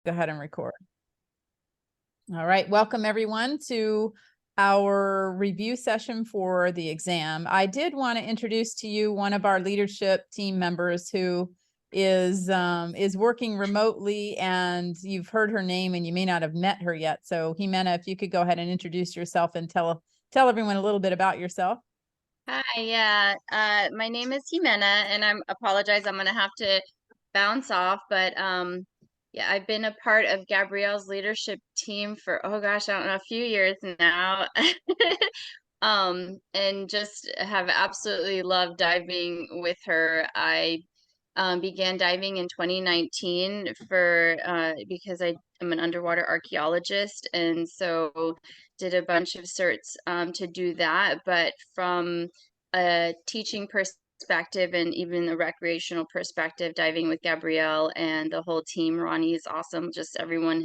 Go ahead and record. All right, welcome everyone to our review session for the exam. I did want to introduce to you one of our leadership team members who is working remotely, and you've heard her name and you may not have met her yet. So Jimena, if you could go ahead and introduce yourself and tell everyone a little bit about yourself. Hi, yeah. My name is Jimena, and I apologize, I'm gonna have to bounce off, but yeah, I've been a part of Gabrielle's leadership team for, oh gosh, I don't know, a few years now. And just have absolutely loved diving with her. I began diving in 2019 because I am an underwater archaeologist, and so did a bunch of certs to do that. But from a teaching perspective and even a recreational perspective, diving with Gabrielle and the whole team, Ronny is awesome. Just everyone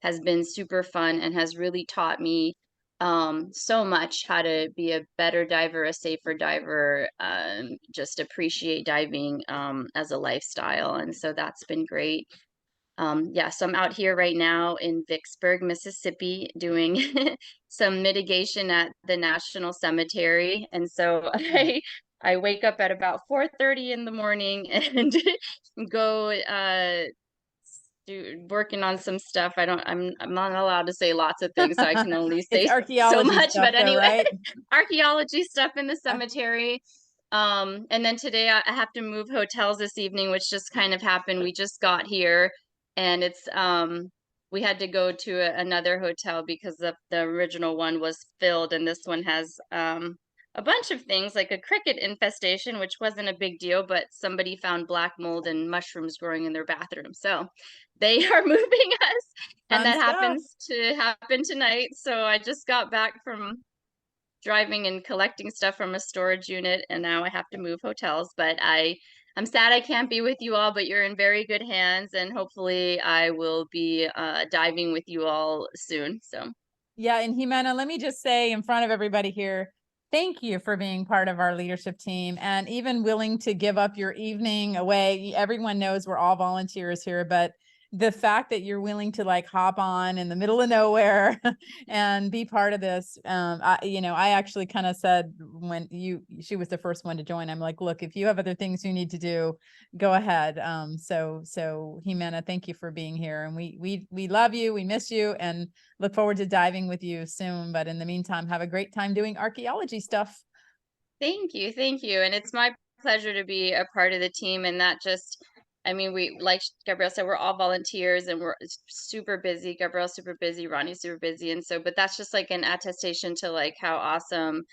has been super fun and has really taught me so much how to be a better diver, a safer diver, just appreciate diving as a lifestyle. And so that's been great. Yeah, so I'm out here right now in Vicksburg, Mississippi, doing some mitigation at the National Cemetery. And so I wake up at about 4:30 in the morning and go working on some stuff. I'm not allowed to say lots of things, so I can only say so much. Stuff, but anyway, though, right? archaeology stuff in the cemetery. And then today I have to move hotels this evening, which just kind of happened. We just got here, and it's we had to go to another hotel because the original one was filled, and this one has a bunch of things like a cricket infestation, which wasn't a big deal, but somebody found black mold and mushrooms growing in their bathroom. So they are moving us, and that happens to happen tonight. So I just got back from driving and collecting stuff from a storage unit, and now I have to move hotels. But I'm sad I can't be with you all, but you're in very good hands, and hopefully I will be diving with you all soon. So yeah, and Jimena, let me just say in front of everybody here, thank you for being part of our leadership team and even willing to give up your evening away. Everyone knows we're all volunteers here, but the fact that you're willing to like hop on in the middle of nowhere and be part of this, I actually kind of said when she was the first one to join, I'm like, look, if you have other things you need to do, go ahead. So Jimena, thank you for being here, and we love you, we miss you, and look forward to diving with you soon. But in the meantime, have a great time doing archaeology stuff. thank you, and it's my pleasure to be a part of the team, and that just. I mean, like Gabrielle said, we're all volunteers and we're super busy. Gabrielle's super busy, Ronny's super busy. And so, but that's just like an attestation to like how awesome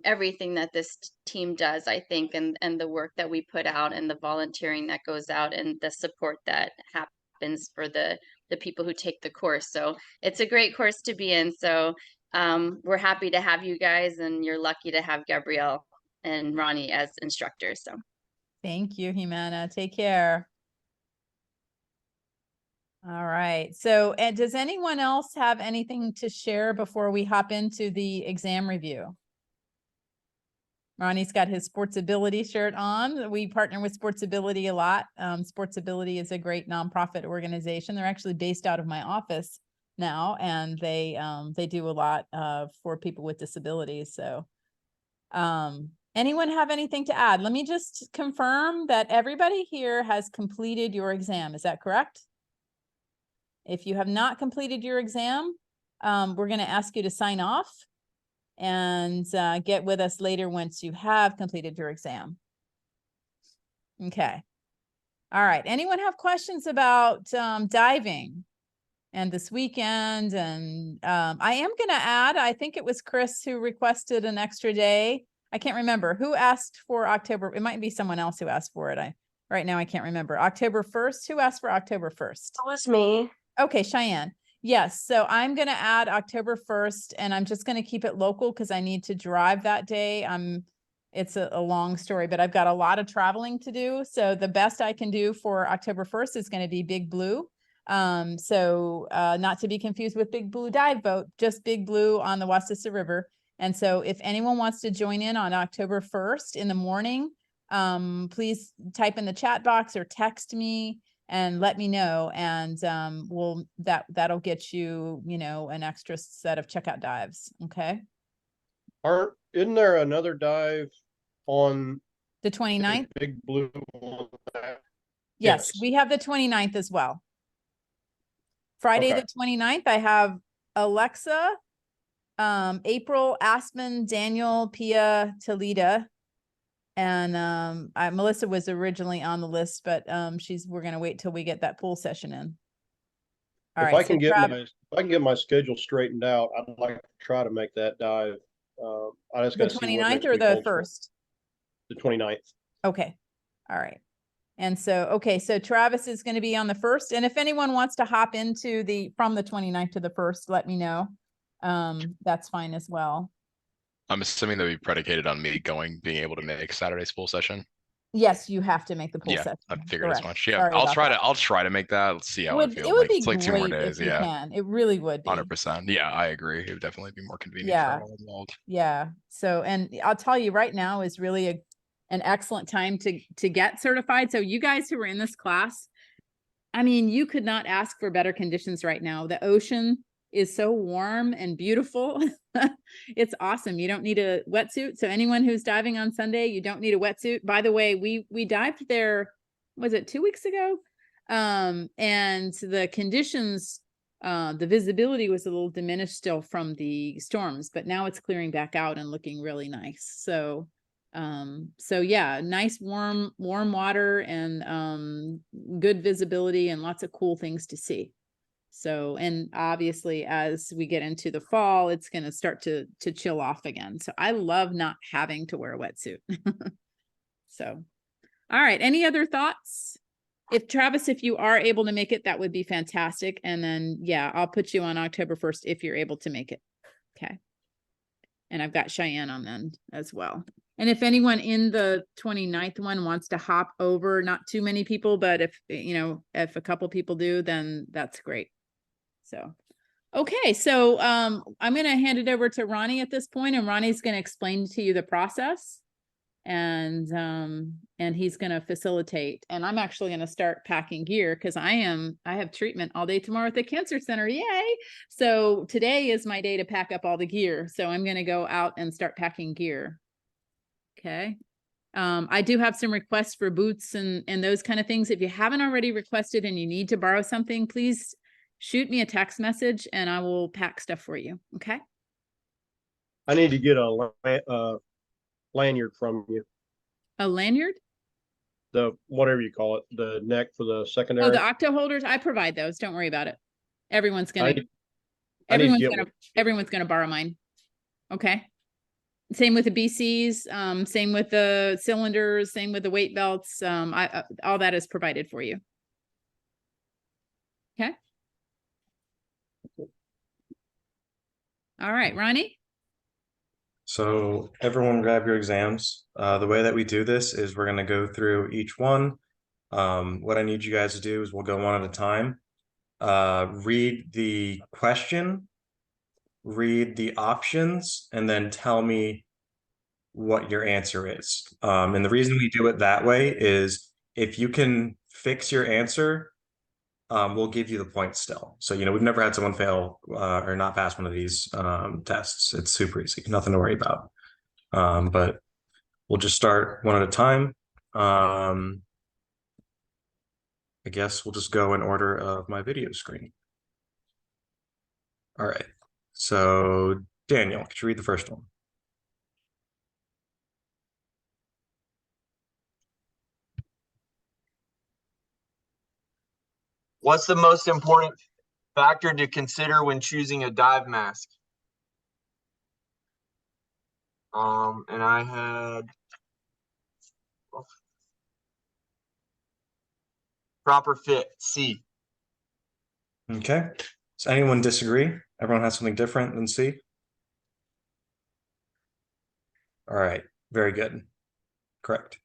everything that this team does, I think, and the work that we put out and the volunteering that goes out and the support that happens for the people who take the course. So it's a great course to be in. So we're happy to have you guys, and you're lucky to have Gabrielle and Ronny as instructors. So Thank you, Jimena. Take care. All right. So, and does anyone else have anything to share before we hop into the exam review? Ronny's got his Sportsability shirt on. We partner with Sportsability a lot. Sportsability is a great nonprofit organization. They're actually based out of my office now, and they do a lot for people with disabilities. So, anyone have anything to add? Let me just confirm that everybody here has completed your exam. Is that correct? If you have not completed your exam, we're going to ask you to sign off and get with us later once you have completed your exam. Okay. All right. Anyone have questions about diving and this weekend? And I am going to add, I think it was Chris who requested an extra day. I can't remember who asked for October. It might be someone else who asked for it. Right now I can't remember. October 1st. Who asked for October 1st? That was me. Okay, Cheyenne. Yes, so I'm going to add October 1st, and I'm just going to keep it local because I need to drive that day. It's a long story, but I've got a lot of traveling to do. So the best I can do for October 1st is going to be Big Blue. Not to be confused with Big Blue Dive Boat, just Big Blue on the Wastissa River. And so if anyone wants to join in on October 1st in the morning, please type in the chat box or text me. and let me know, and that'll get you, an extra set of checkout dives. Okay. Isn't there another dive on The the 29th? big blue one? Yes, Yes. we have the 29th as well. Friday Okay. the 29th, I have Alexa, April, Aspen, Daniel, Pia, Talita, and Melissa was originally on the list, but we're gonna wait till we get that pool session in. All If right, I can get my schedule straighted out, I'd like to try to make that dive. I just the got to see what 29th next or week the holds for 1st? the 29th. Okay. All right. And so, okay, so Travis is going to be on the 1st. And if anyone wants to hop into from the 29th to the 1st, let me know. That's fine as well. I'm assuming that would be predicated on me being able to make Saturday's pool session. Yes, you have to make the pool Yeah, session. I figured as Correct. much. Yeah, Sorry I'll about try that. I'll try to make that. Let's see how it feels. It would Like, be it's like 2 more great days. if you Yeah, can. It really would be. 100%. Yeah, I agree. It would definitely be more convenient for Yeah. everyone involved. Yeah. So, and I'll tell you right now is really an excellent time to get certified. So you guys who are in this class, I mean, you could not ask for better conditions right now. The ocean is so warm and beautiful. It's awesome. You don't need a wetsuit. So anyone who's diving on Sunday, you don't need a wetsuit. By the way, we dived there, was it 2 weeks ago? And the conditions, the visibility was a little diminished still from the storms, but now it's clearing back out and looking really nice. So yeah, nice warm water and good visibility and lots of cool things to see. So, and obviously as we get into the fall, it's going to start to chill off again. So I love not having to wear a wetsuit. So, all right. Any other thoughts? Travis, if you are able to make it, that would be fantastic. And then, yeah, I'll put you on October 1st if you're able to make it. Okay. And I've got Cheyenne on then as well. And if anyone in the 29th one wants to hop over, not too many people, but if a couple people do, then that's great. So, okay. So, I'm going to hand it over to Ronny at this point, and Ronnie's going to explain to you the process, and he's going to facilitate. And I'm actually going to start packing gear because I have treatment all day tomorrow at the cancer center. Yay. So today is my day to pack up all the gear. So I'm going to go out and start packing gear. Okay. I do have some requests for boots and those kind of things. If you haven't already requested and you need to borrow something, please shoot me a text message and I will pack stuff for you. Okay. I need to get a lanyard from you. A lanyard? The whatever you call it, the neck for the secondary. Oh, the octo holders. I provide those. Don't worry about it. Everyone's I gonna need everyone's gonna borrow mine. Okay. Same with the BCs, same with the cylinders, same with the weight belts. All that is provided for you. Okay. All right, Ronny. So everyone grab your exams. The way that we do this is we're going to go through each one. What I need you guys to do is we'll go one at a time. Read the question, read the options, and then tell me what your answer is. And the reason we do it that way is if you can fix your answer, we'll give you the points still. So, we've never had someone fail or not pass one of these tests. It's super easy, nothing to worry about. But we'll just start one at a time. I guess we'll just go in order of my video screen. All right. So, Daniel, could you read the first one? What's the most important factor to consider when choosing a dive mask? And I had proper fit, C. Okay. Does anyone disagree? Everyone has something different than C? All right. Very good. Correct.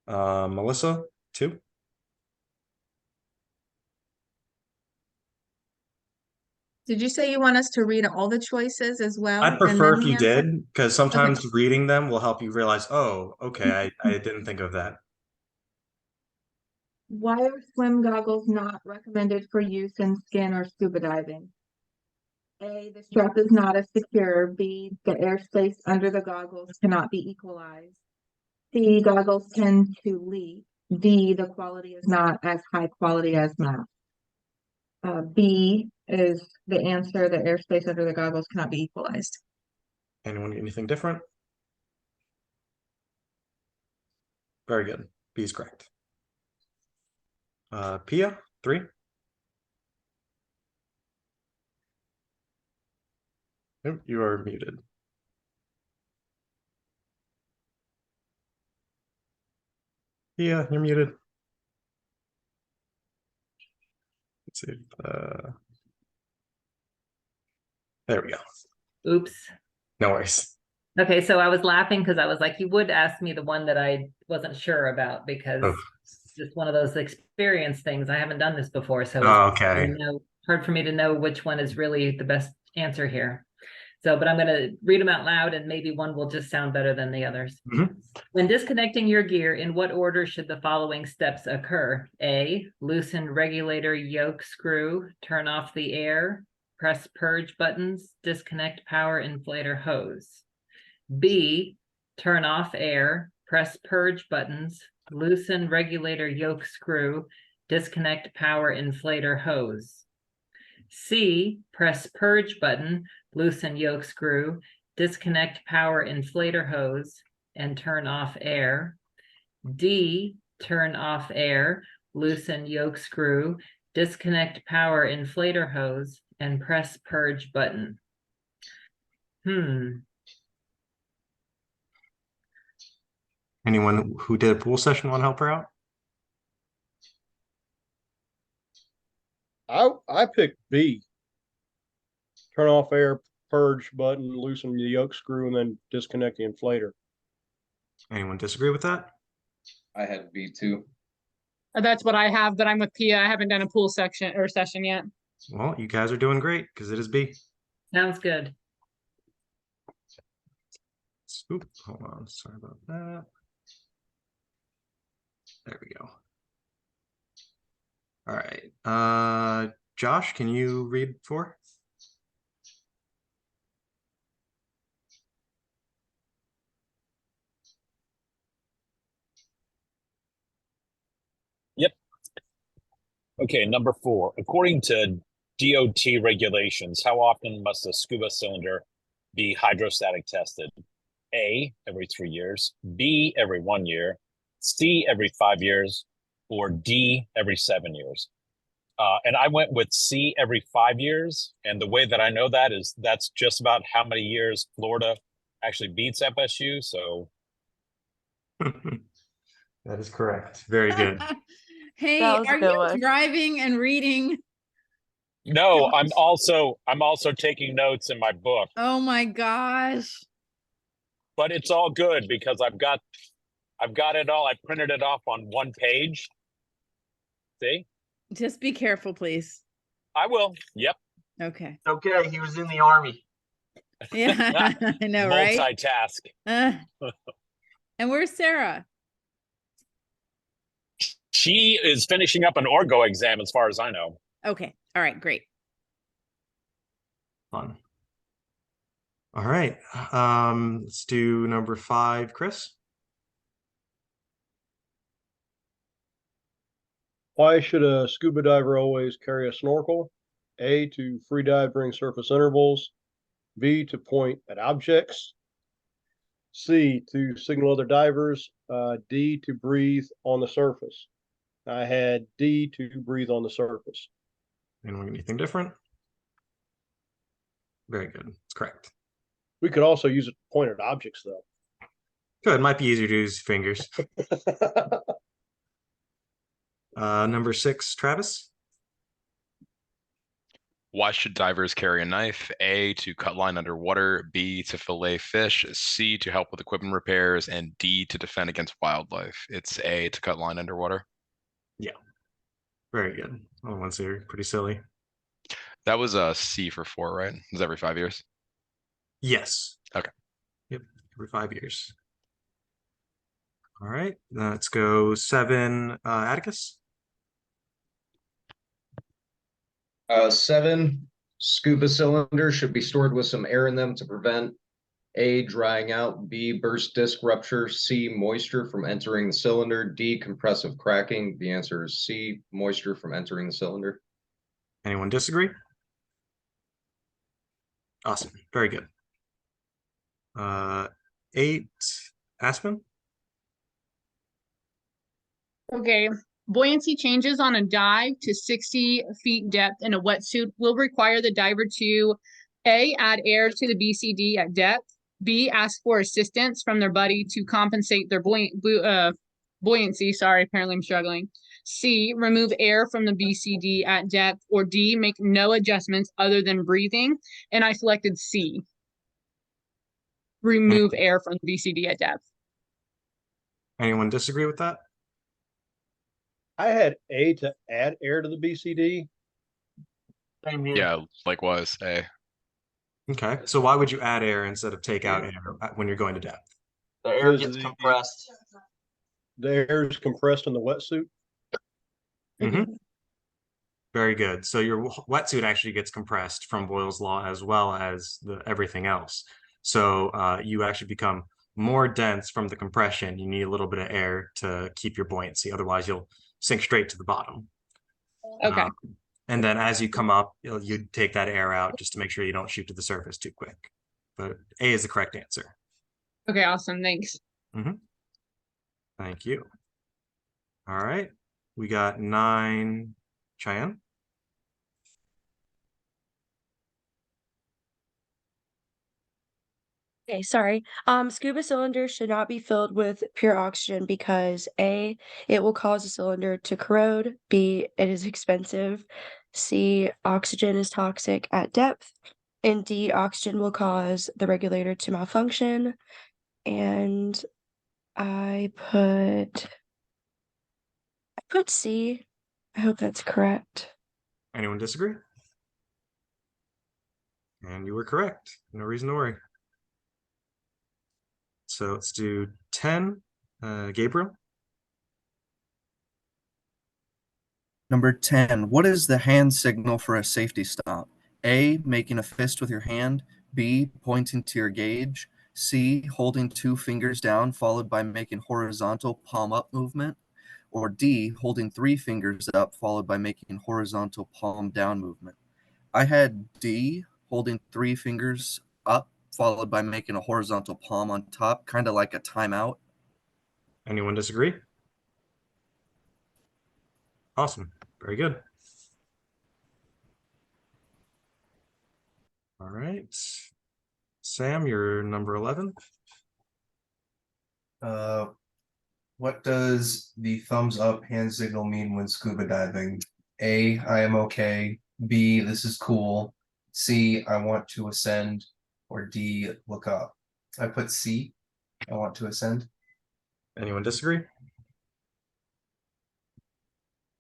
Melissa, 2. Did you say you want us to read all the choices as well? I'd prefer if you answer? did, because sometimes reading them will help you realize, oh, okay, I didn't think of that. Why are swim goggles not recommended for use in skin or scuba diving? A, the strap is not as secure. B, the airspace under the goggles cannot be equalized. C, goggles tend to leak. D, the quality is not as high quality as masks. B is the answer. The airspace under the goggles cannot be equalized. Anyone get anything different? Very good. B is correct. Pia, 3. Nope, you are muted. Pia, you're muted. Let's see. There we go. Oops. No worries. Okay, so I was laughing because I was like, you would ask me the one that I wasn't sure about because Oh. it's just one of those experience things. I haven't done this before, so Oh, it's okay. hard for me to know which one is really the best answer here. So, but I'm going to read them out loud and maybe one will just sound better than the others. Mhm. When disconnecting your gear, in what order should the following steps occur? A, loosen regulator yoke screw, turn off the air, press purge buttons, disconnect power inflator hose. B, turn off air, press purge buttons, loosen regulator yoke screw, disconnect power inflator hose. C, press purge button, loosen yoke screw, disconnect power inflator hose, and turn off air. D, turn off air, loosen yoke screw, disconnect power inflator hose, and press purge button. Anyone who did a pool session want to help her out? I picked B. Turn off air, purge button, loosen the yoke screw, and then disconnect the inflator. Anyone disagree with that? I had B too. That's what I have, but I'm with Pia. I haven't done a pool section or session yet. Well, you guys are doing great because it is B. Sounds good. Oop, hold on. Sorry about that. There we go. All right. Josh, can you read 4? Yep. Okay, number 4. According to DOT regulations, how often must a scuba cylinder be hydrostatic tested? A, every 3 years, B, every 1 year, C, every 5 years, or D, every 7 years. And I went with C, every 5 years. And the way that I know that is that's just about how many years Florida actually beats FSU. So that is correct. Very good. Hey, That was a are good you one. driving and reading? no, I'm also taking notes in my book. Oh my gosh. But it's all good because I've got it all. I printed it off on one page. See? Just be careful, please. I will. Yep. Okay. It's okay. He was in the Army. Yeah, I know, right? Multitask. And where's Sarah? She is finishing up an Orgo exam as far as I know. Okay. All right, great. Fun. All right. Let's do number 5, Chris. Why should a scuba diver always carry a snorkel? A, to free dive during surface intervals. B, to point at objects. C, to signal other divers. D, to breathe on the surface. I had D, to breathe on the surface. Anyone get anything different? Very good. It's correct. We could also use it to point at objects, though. Good. Might be easier to use fingers. Number 6, Travis. Why should divers carry a knife? A, to cut line underwater, B, to fillet fish, C, to help with equipment repairs, and D, to defend against wildlife. It's A, to cut line underwater. Yeah. Very good. Oh, ones here, pretty silly. That was a C for 4, right? It was every 5 years. Yes. Okay. Yep. Every 5 years. All right. Let's go 7, Atticus. 7 scuba cylinders should be stored with some air in them to prevent A, drying out, B, burst disc rupture, C, moisture from entering the cylinder, D, compressive cracking. The answer is C, moisture from entering the cylinder. Anyone disagree? Awesome. Very good. 8, Aspen. Okay. Buoyancy changes on a dive to 60 feet depth in a wetsuit will require the diver to A, add air to the BCD at depth, B, ask for assistance from their buddy to compensate their buoyancy. Sorry, apparently I'm struggling. C, remove air from the BCD at depth, or D, make no adjustments other than breathing. And I selected C, remove air from the BCD at depth. Anyone disagree with that? I had A to add air to the BCD. Same here. Yeah, likewise, A. Okay, so why would you add air instead of take out air when you're going to depth? The air Because gets compressed. The air is compressed in the wetsuit. Mm-hmm. Very good. So your wetsuit actually gets compressed from Boyle's law as well as everything else. So you actually become more dense from the compression. You need a little bit of air to keep your buoyancy. Otherwise, you'll sink straight to the bottom. Okay. And then as you come up, you take that air out just to make sure you don't shoot to the surface too quick. But A is the correct answer. Okay, awesome. Thanks. Thank you. All right. We got 9, Cheyenne. Okay, sorry. Scuba cylinders should not be filled with pure oxygen because A, it will cause the cylinder to corrode, B, it is expensive, C, oxygen is toxic at depth, and D, oxygen will cause the regulator to malfunction. And I put C. I hope that's correct. Anyone disagree? And you were correct. No reason to worry. So let's do 10, Gabriel. Number 10, what is the hand signal for a safety stop? A, making a fist with your hand. B, pointing to your gauge. C, holding 2 fingers down followed by making horizontal palm up movement. Or D, holding 3 fingers up followed by making horizontal palm down movement. I had D, holding 3 fingers up followed by making a horizontal palm on top, kind of like a timeout. Anyone disagree? Awesome. Very good. All right. Sam, you're number 11. What does the thumbs up hand signal mean when scuba diving? A, I am okay. B, this is cool. C, I want to ascend. Or D, look up. I put C, I want to ascend. Anyone disagree?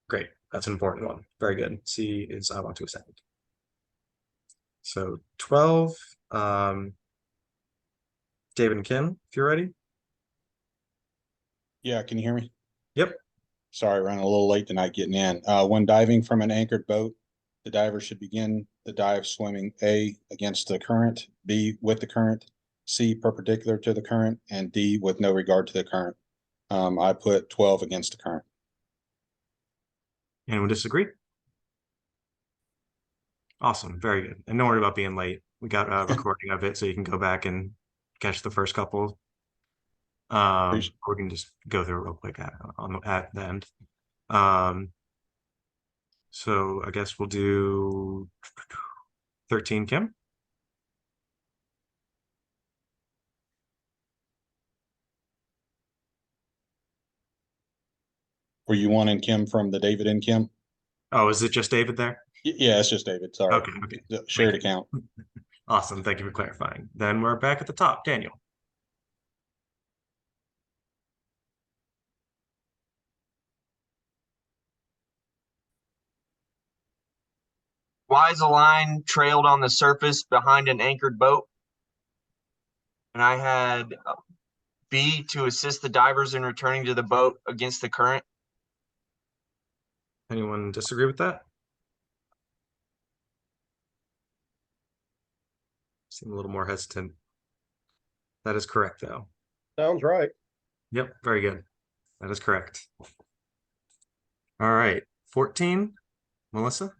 Great. That's an important one. Very good. C is I want to ascend. So 12, David and Kim, if you're ready. Yeah, can you hear me? Yep. Sorry, running a little late tonight getting in. When diving from an anchored boat, the diver should begin the dive swimming A, against the current, B, with the current, C, perpendicular to the current, and D, with no regard to the current. I put 12 against the current. Anyone disagree? Awesome. Very good. And don't worry about being late. We got a recording of it so you can go back and catch the first couple. We can just go through it real quick at the end. So I guess we'll do 13, Kim. Were you wanting Kim from the David and Kim? Oh, is it just David there? Yeah, it's just David. Sorry. Okay. Shared account. Awesome. Thank you for clarifying. Then we're back at the top. Daniel. Why is a line trailed on the surface behind an anchored boat? And I had B, to assist the divers in returning to the boat against the current. Anyone disagree with that? Seem a little more hesitant. That is correct, though. Sounds right. Yep, very good. That is correct. All right, 14, Melissa.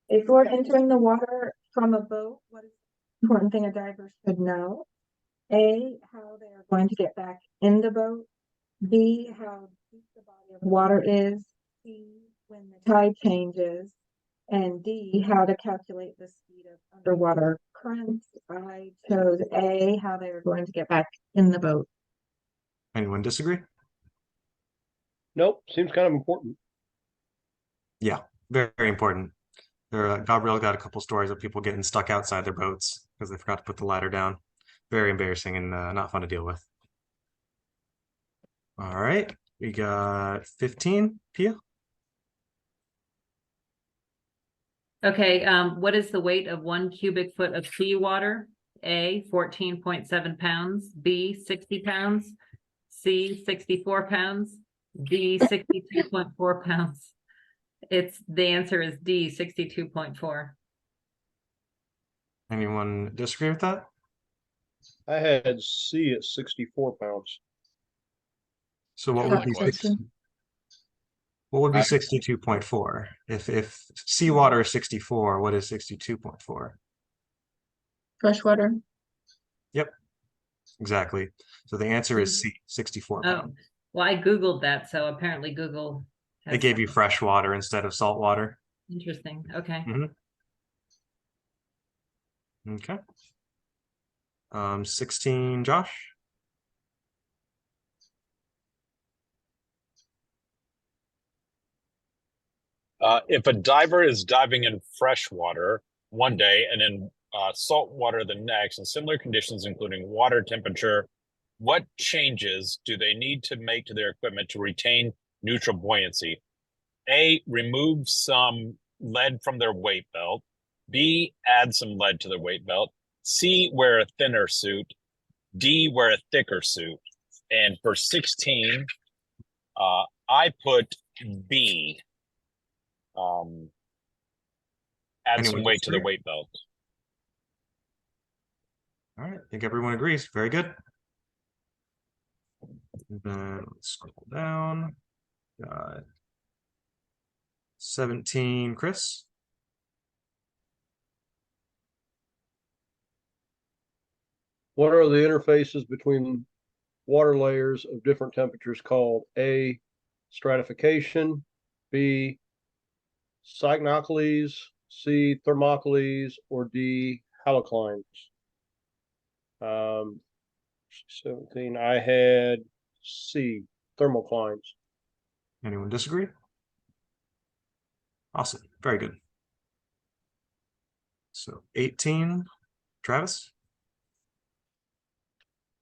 Before entering the water from a boat, what is the important thing a diver should know? A, how they are going to get back in the boat. B, how deep the body of water is. C, when the tide changes. And D, how to calculate the speed of underwater currents. I chose A, how they are going to get back in the boat. Anyone disagree? Nope, seems kind of important. Yeah, very, very important. Gabrielle got a couple stories of people getting stuck outside their boats because they forgot to put the ladder down. Very embarrassing and not fun to deal with. All right, we got 15, Pia. Okay, what is the weight of 1 cubic foot of seawater? A, 14.7 pounds, B, 60 pounds, C, 64 pounds, D, 62.4 pounds. The answer is D, 62.4. Anyone disagree with that? I had C at 64 pounds. So what Yeah, would be likewise. 62.4? If seawater is 64, what is 62.4? Freshwater. Yep, exactly. So the answer is C, 64 Oh, pounds. well, I Googled that, so apparently Google has It gave you some- fresh water instead of salt water. Interesting, okay. Okay. 16, Josh. If a diver is diving in fresh water one day and in salt water the next, in similar conditions, including water temperature, what changes do they need to make to their equipment to retain neutral buoyancy? A, remove some lead from their weight belt. B, add some lead to their weight belt. C, wear a thinner suit. D, wear a thicker suit. And for 16, I put B. Add Anyone some weight to the disagree? weight belt. All right, I think everyone agrees. Very good. And then let's scroll down. Got 17, Chris. What are the interfaces between water layers of different temperatures called? A, stratification, B, cyclocales, C, thermoclales, or D, haloclines? 17, I had C, thermoclines. Anyone disagree? Awesome, very good. So 18, Travis.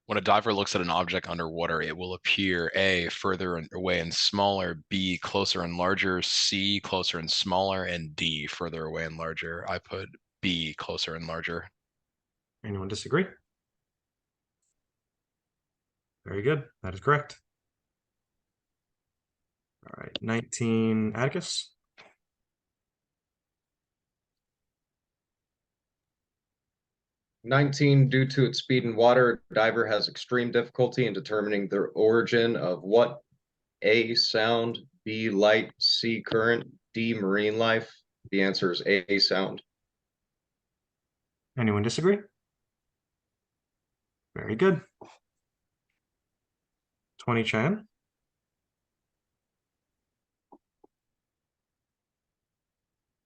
When a diver looks at an object underwater, it will appear A, further away and smaller, B, closer and larger, C, closer and smaller, and D, further away and larger. I put B, closer and larger. Anyone disagree? Very good, that is correct. All right, 19, Atticus. 19, due to its speed in water, a diver has extreme difficulty in determining the origin of what? A, sound, B, light, C, current, D, marine life. The answer is A, sound. Anyone disagree? Very good. 20, Chan.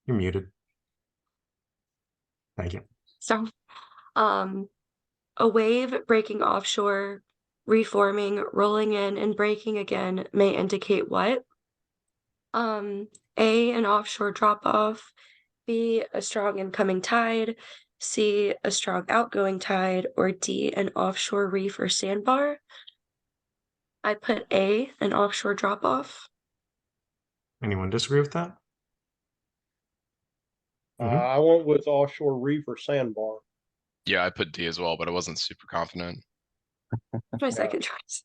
You're muted. Thank you. So, a wave breaking offshore, reforming, rolling in, and breaking again may indicate what? A, an offshore drop-off, B, a strong incoming tide, C, a strong outgoing tide, or D, an offshore reef or sandbar. I put A, an offshore drop-off. Anyone disagree with that? I went with offshore reef or sandbar. Yeah, I put D as well, but I wasn't super confident. My second choice.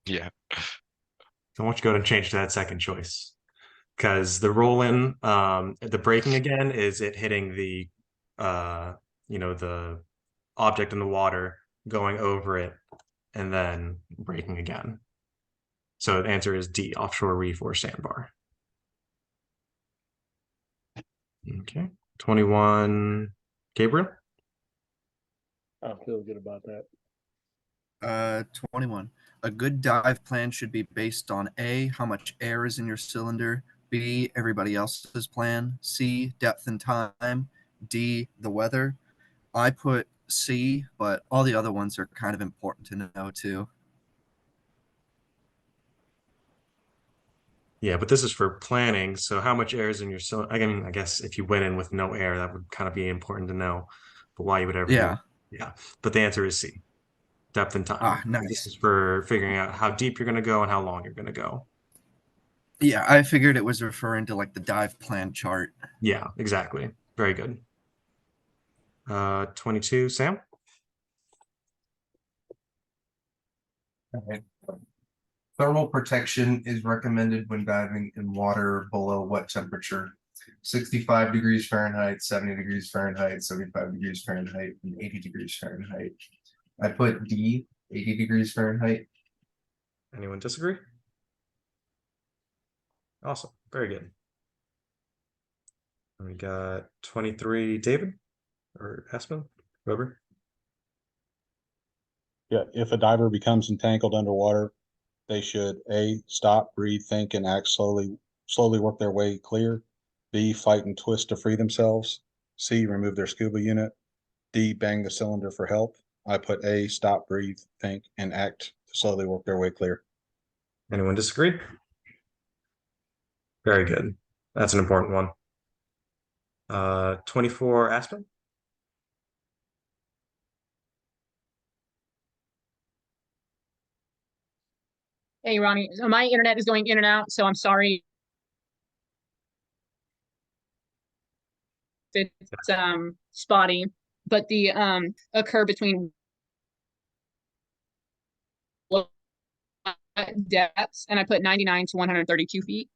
Yeah. So why don't you go ahead and change to that second choice? Because the rolling, the braking again is it hitting the, the object in the water, going over it, and then braking again. So the answer is D, offshore reef or sandbar. Okay, 21, Gabriel. I feel good about that. 21. A good dive plan should be based on A, how much air is in your cylinder, B, everybody else's plan, C, depth and time, D, the weather. I put C, but all the other ones are kind of important to know too. Yeah, but this is for planning. So how much air is in your cylinder? I mean, I guess if you went in with no air, that would kind of be important to know. But why you would ever do Yeah. it. Yeah. But the answer is C, depth and time. Ah, This nice. is for figuring out how deep you're going to go and how long you're going to go. Yeah, I figured it was referring to like the dive plan chart. Yeah, exactly. Very good. 22, Sam. Okay. Thermal protection is recommended when diving in water below what temperature? 65 degrees Fahrenheit, 70 degrees Fahrenheit, 75 degrees Fahrenheit, and 80 degrees Fahrenheit. I put D, 80 degrees Fahrenheit. Anyone disagree? Awesome. Very good. And we got 23, David or Aspen, whoever. Yeah, if a diver becomes entangled underwater, they should A, stop, breathe, think, and act slowly work their way clear. B, fight and twist to free themselves. C, remove their scuba unit. D, bang the cylinder for help. I put A, stop, breathe, think, and act to slowly work their way clear. Anyone disagree? Very good. That's an important one. 24, Aspen. Hey, Ronnie, so my internet is going in and out, so I'm sorry. It's spotty, but the occur between depths, and I put 99 to 132 feet.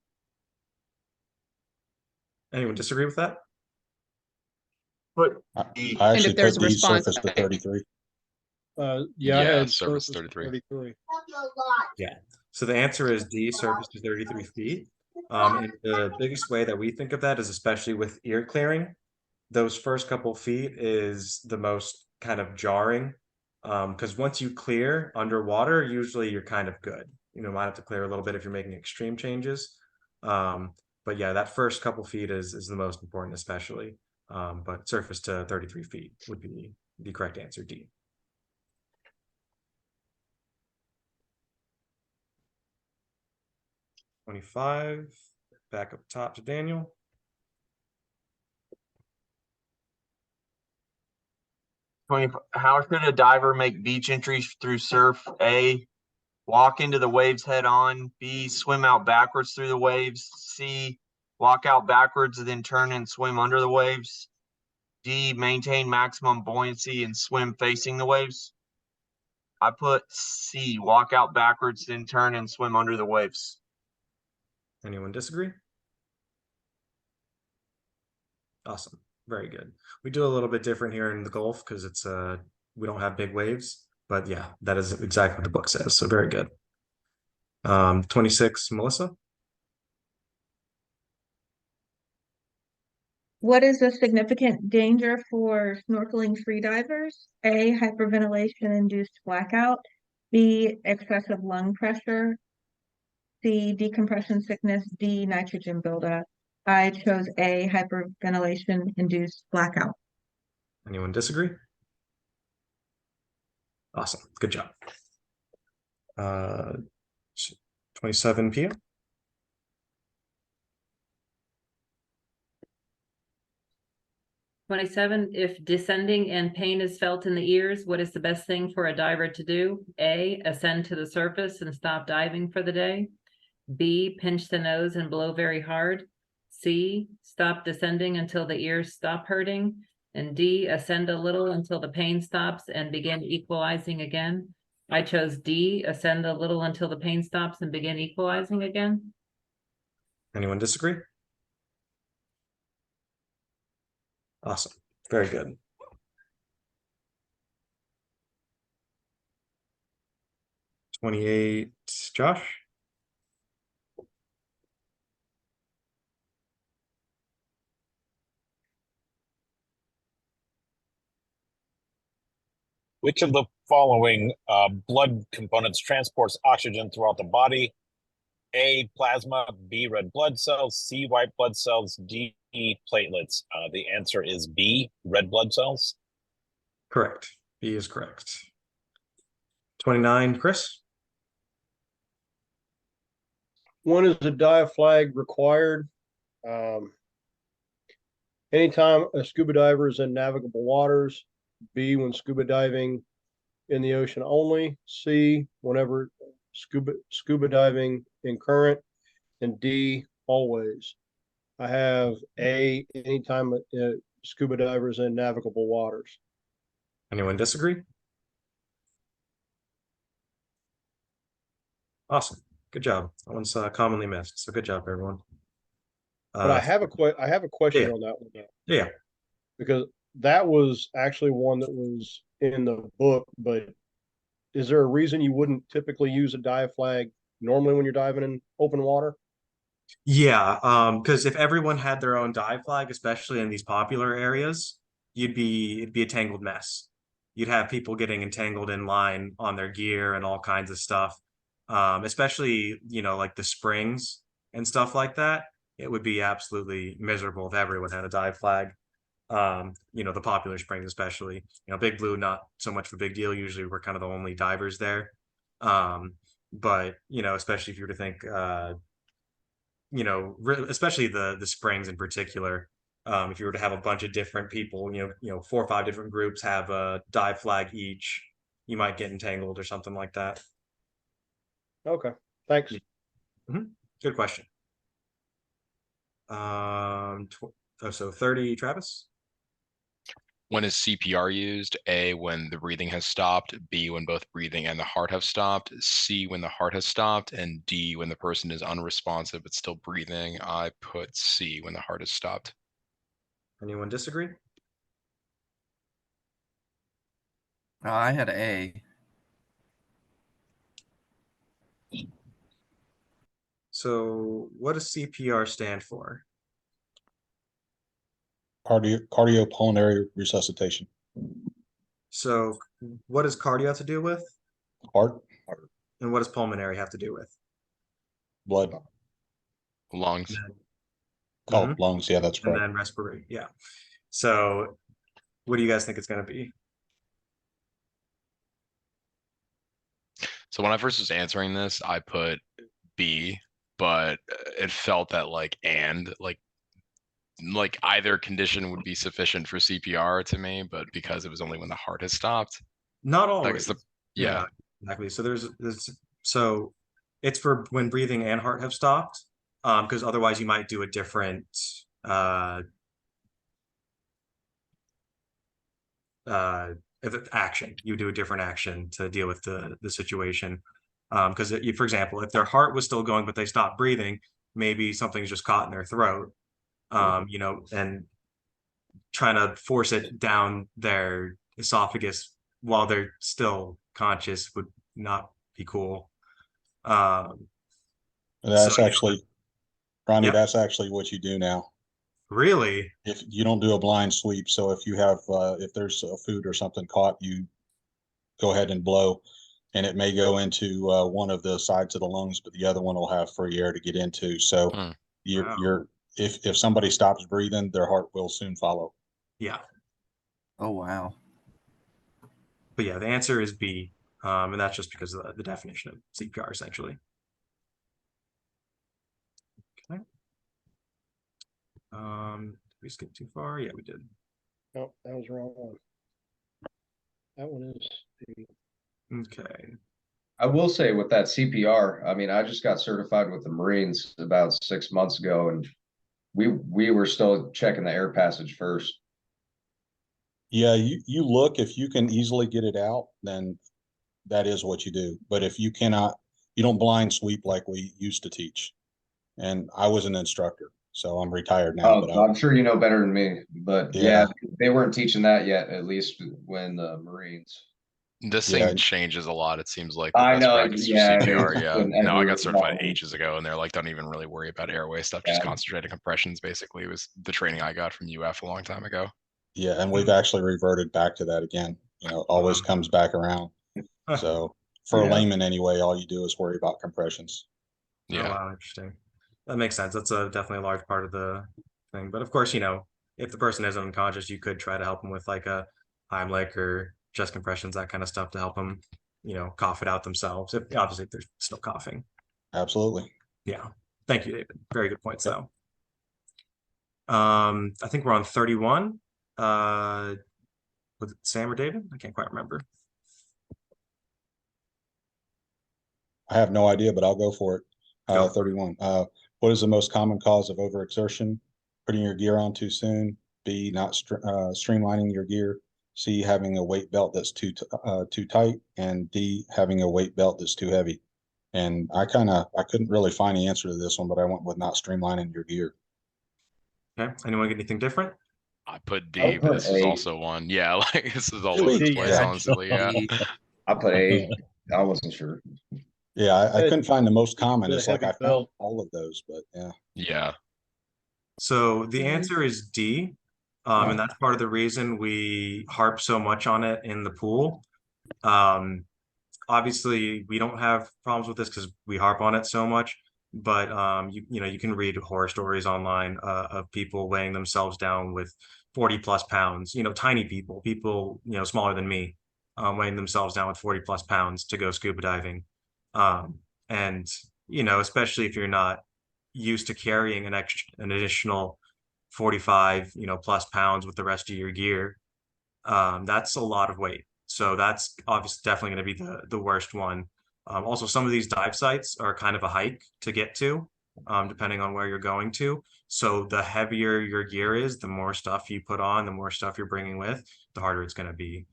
Anyone disagree with that? Put I D. I And actually if there's put a D, response, surface to 33. Yeah, I had surface surface 33. 33. Yeah. So the answer is D, surface to 33 feet. And the biggest way that we think of that is especially with ear clearing. Those first couple feet is the most kind of jarring. Because once you clear underwater, usually you're kind of good. Might have to clear a little bit if you're making extreme changes. But yeah, that first couple feet is the most important, especially. But surface to 33 feet would be the correct answer, D. $25, back up top to Daniel. How should a diver make beach entries through surf? A, walk into the waves head on. B, swim out backwards through the waves. C, walk out backwards and then turn and swim under the waves. D, maintain maximum buoyancy and swim facing the waves. I put C, walk out backwards, then turn and swim under the waves. Anyone disagree? Awesome. Very good. We do a little bit different here in the Gulf because it's we don't have big waves, but yeah, that is exactly what the book says. So very good. 26, Melissa. What is a significant danger for snorkeling freedivers? A, hyperventilation-induced blackout. B, excessive lung pressure. C, decompression sickness. D, nitrogen buildup. I chose A, hyperventilation-induced blackout. Anyone disagree? Awesome. Good job. 27, Pia. If descending and pain is felt in the ears, what is the best thing for a diver to do? A, ascend to the surface and stop diving for the day. B, pinch the nose and blow very hard. C, stop descending until the ears stop hurting. And D, ascend a little until the pain stops and begin equalizing again. I chose D, ascend a little until the pain stops and begin equalizing again. Anyone disagree? Awesome. Very good. $28, Josh? Which of the following blood components transports oxygen throughout the body? A, plasma, B, red blood cells, C, white blood cells, D, platelets. The answer is B, red blood cells. Correct. B is correct. 29, Chris? When is the diaphragm required? Anytime a scuba diver is in navigable waters. B, when scuba diving in the ocean only. C, whenever scuba diving in current. And D, always. I have A, anytime scuba divers in navigable waters. Anyone disagree? Awesome. Good job. That one's commonly missed. So good job, everyone. But I have a question yeah. on that one though. Yeah. Because that was actually one that was in the book, but is there a reason you wouldn't typically use a dive flag normally when you're diving in open water? Yeah, because if everyone had their own dive flag, especially in these popular areas, it'd be a tangled mess. You'd have people getting entangled in line on their gear and all kinds of stuff. Especially, like the springs and stuff like that. It would be absolutely miserable if everyone had a dive flag. The popular springs, especially, Big Blue, not so much of a big deal. Usually we're kind of the only divers there. But, especially if you were to think, especially the springs in particular, if you were to have a bunch of different people, 4 or 5 different groups have a dive flag each, you might get entangled or something like that. Okay, thanks. Good question. So 30, Travis? When is CPR used? A, when the breathing has stopped. B, when both breathing and the heart have stopped. C, when the heart has stopped. And D, when the person is unresponsive but still breathing. I put C, when the heart has stopped. Anyone disagree? I had A. So what does CPR stand for? Cardiopulmonary resuscitation. So what does cardio have to do with? Heart. And what does pulmonary have to do with? Blood. Lungs. Oh, lungs. Yeah, that's correct. And then respirate. Yeah. So what do you guys think it's going to be? So when I first was answering this, I put B, but it felt that like either condition would be sufficient for CPR to me, but because it was only when the heart has stopped. Not always. Yeah, exactly. So so it's for when breathing and heart have stopped, because otherwise you might do a different action. You do a different action to deal with the situation. Because for example, if their heart was still going but they stopped breathing, maybe something's just caught in their throat. And trying to force it down their esophagus while they're still conscious would not be cool. That's actually, Ronny, Yep. that's actually what you do now. Really? If you don't do a blind sweep, so if you have, if there's a food or something caught, you go ahead and blow, and it may go into one of the sides of the lungs, but the other one will have free air to get into. So if somebody stops breathing, their heart will soon follow. Yeah. Oh, wow. But yeah, the answer is B. And that's just because of the definition of CPR, essentially. Okay. Did we skip too far? Yeah, we did. No, that was the wrong one. That one is B. Okay. I will say with that CPR, I mean, I just got certified with the Marines about 6 months ago, and we were still checking the air passage first. Yeah, you look, if you can easily get it out, then that is what you do. But if you cannot, you don't blind sweep like we used to teach. and I was an instructor, so I'm retired now. Oh, But I'm sure you know better than me, but Yeah. yeah, they weren't teaching that yet, at least when the Marines. This Yeah. thing changes a lot, it seems like. The I best know, practice for yeah, CPR, it's yeah. No, I got certified ages ago, and they're like, don't even really worry about airway stuff. Just Yeah. concentrate on compressions, basically, was the training I got from UF a long time ago. Yeah, and we've actually reverted back to that again. You know, always comes back around. So for a Yeah. layman anyway, all you do is worry about compressions. Oh, wow, interesting. That makes sense. That's definitely a large part of the thing. But of course, you know, if the person is unconscious, you could try to help them with like a Heimlich or chest compressions, that kind of stuff to help them, you know, cough it out themselves. If obviously if they're still coughing. Absolutely. Yeah. Thank you, David. Very good points, though. I think we're on 31. Was it Sam or David? I can't quite remember. I have no idea, but I'll go for it. 31. What is the most common cause of overexertion? Putting your gear on too soon. B, not streamlining your gear. C, having a weight belt that's too tight. And D, having a weight belt that's too heavy. And I couldn't really find the answer to this one, but I went with not streamlining your gear. Okay. Anyone get anything different? I put D, but this is also one. Yeah, like this is all over the place, honestly. Yeah. I put A. I wasn't sure. Yeah, I couldn't find the most common. The It's like I heavy found belt. all of those, but yeah. Yeah. So the answer is D. And that's part of the reason we harp so much on it in the pool. Obviously we don't have problems with this because we harp on it so much, but you know, you can read horror stories online of people weighing themselves down with 40 plus pounds, you know, tiny people, you know, smaller than me, weighing themselves down with 40 plus pounds to go scuba diving. And, you know, especially if you're not used to carrying an additional 45, you know, plus pounds with the rest of your gear, that's a lot of weight. So that's obviously definitely going to be the worst one. Also, some of these dive sites are kind of a hike to get to, depending on where you're going to. So the heavier your gear is, the more stuff you put on, the more stuff you're bringing with, the harder it's going to be.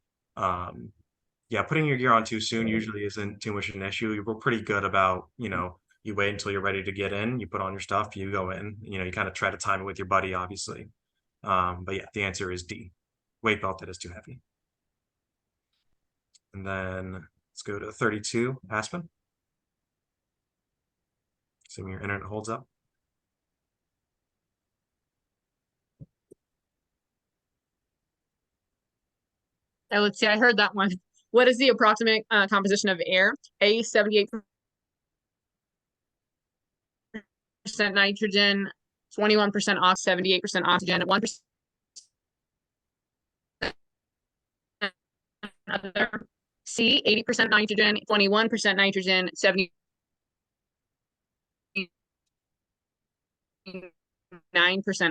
Yeah, putting your gear on too soon usually isn't too much an issue. We're pretty good about, you know, you wait until you're ready to get in, you put on your stuff, you go in, you know, you kind of try to time it with your buddy, obviously. But yeah, the answer is D. Weight belt that is too heavy. And then let's go to 32, Aspen. Assuming your internet holds up. Let's see, I heard that one. What is the approximate composition of air? A, 78% nitrogen, 21% oxygen, 78% oxygen, 1% other. C, 80% nitrogen, 21% nitrogen, 79%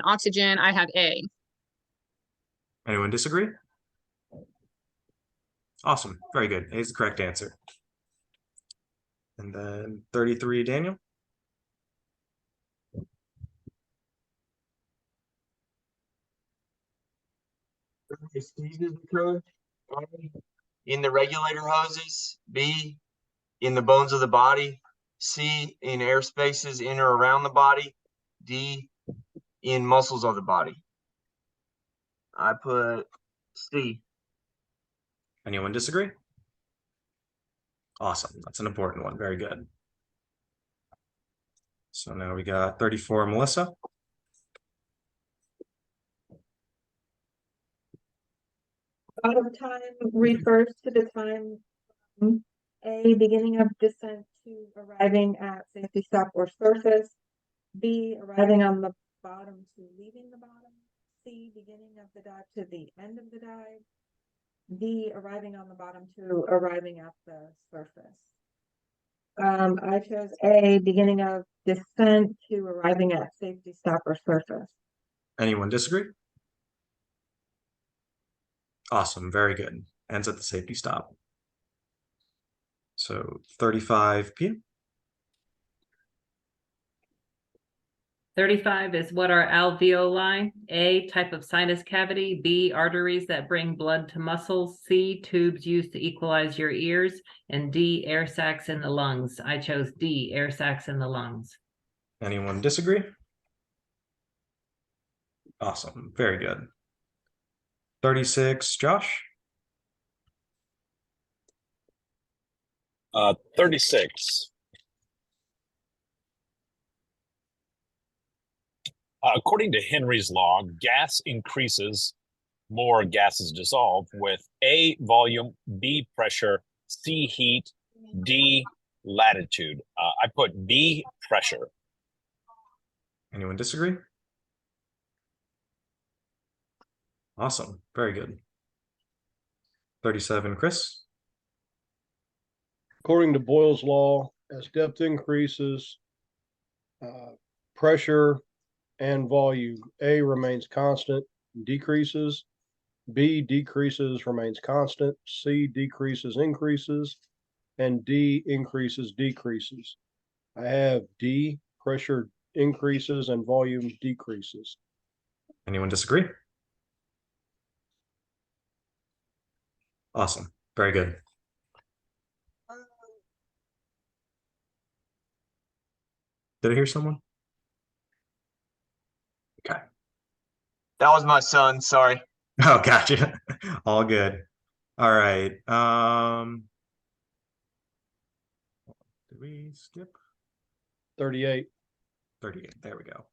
oxygen. I have A. Anyone disagree? Awesome. Very good. A is the correct answer. And then 33, Daniel. In the regulator hoses. B, in the bones of the body. C, in air spaces in or around the body. D, in muscles of the body. I put C. Anyone disagree? Awesome. That's an important one. Very good. So now we got 34, Melissa. Bottom time refers to the time A, beginning of descent to arriving at safety stop or surface. B, arriving on the bottom to leaving the bottom. C, beginning of the dive to the end of the dive. D, arriving on the bottom to arriving at the surface. I chose A, beginning of descent to arriving at safety stop or surface. Anyone disagree? Awesome. Very good. Ends at the safety stop. So 35 p.m. 35 is what are alveoli? A, type of sinus cavity. B, arteries that bring blood to muscles. C, tubes used to equalize your ears. And D, air sacs in the lungs. I chose D, air sacs in the lungs. Anyone disagree? Awesome. Very good. 36, Josh. 36. According to Henry's law, gas increases, more gas is dissolved with A, volume, B, pressure, C, heat, D, latitude. I put B, pressure. Anyone disagree? Awesome. Very good. 37, Chris. According to Boyle's law, as depth increases, pressure and volume, A remains constant, decreases, B decreases, remains constant, C decreases, increases, and D increases, decreases. I have D, pressure increases and volume decreases. Anyone disagree? Awesome. Very good. Did I hear someone? Okay. That was my son. Sorry. Oh, gotcha. All good. All right. Did we skip? 38. 38. There we go.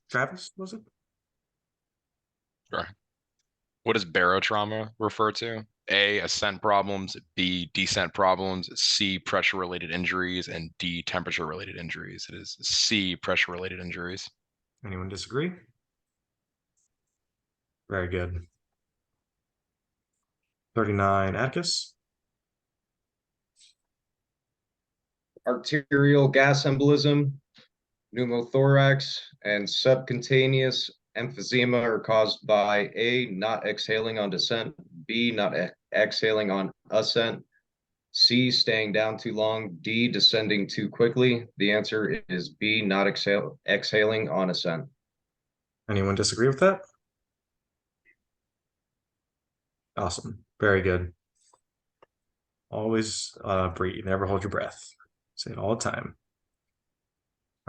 Travis, was it? Sure. What does barotrauma refer to? A, ascent problems, B, descent problems, C, pressure-related injuries, and D, temperature-related injuries. It is C, pressure-related injuries. Anyone disagree? Very good. 39, Atticus. Arterial gas embolism, pneumothorax, and subcutaneous emphysema are caused by A, not exhaling on descent, B, not exhaling on ascent, C, staying down too long, D, descending too quickly. The answer is B, not exhaling on ascent. Anyone disagree with that? Awesome. Very good. Always breathe. Never hold your breath. Say it all the time.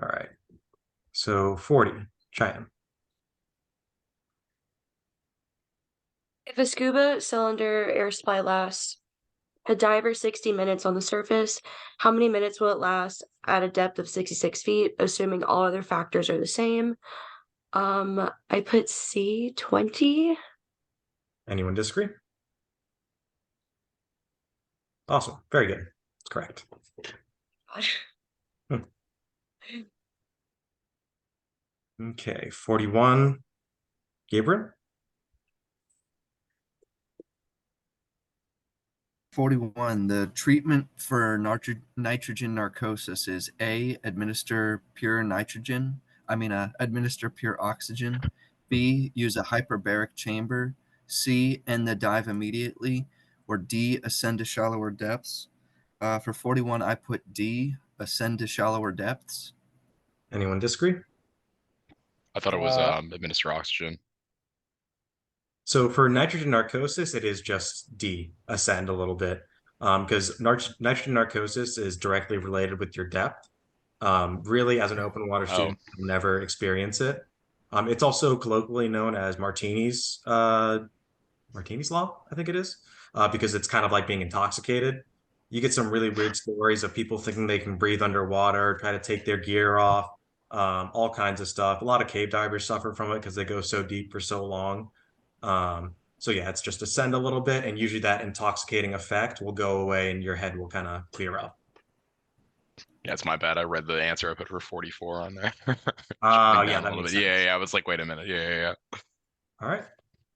All right. So 40, Cheyenne. If a scuba cylinder air supply lasts a diver 60 minutes on the surface, how many minutes will it last at a depth of 66 feet, assuming all other factors are the same? I put C, 20. Anyone disagree? Awesome. Very good. That's correct. Okay. 41, Gabriel. 41. The treatment for nitrogen narcosis is A, administer pure oxygen. B, use a hyperbaric chamber. C, end the dive immediately. Or D, ascend to shallower depths. For 41, I put D, ascend to shallower depths. Anyone disagree? I thought it was administer oxygen. So for nitrogen narcosis, it is just D, ascend a little bit, because nitrogen narcosis is directly related with your depth. Really, as an open water student, you'll never experience it. It's also colloquially known as Martini's law, I think it is, because it's kind of like being intoxicated. You get some really weird stories of people thinking they can breathe underwater, try to take their gear off, all kinds of stuff. A lot of cave divers suffer from it because they go so deep for so long. So yeah, it's just ascend a little bit, and usually that intoxicating effect will go away and your head will kind of clear up. Yeah, it's my bad. I read the answer I put for 44 on there. Yeah, that makes sense. Yeah, I was like, wait a minute. Yeah. All right,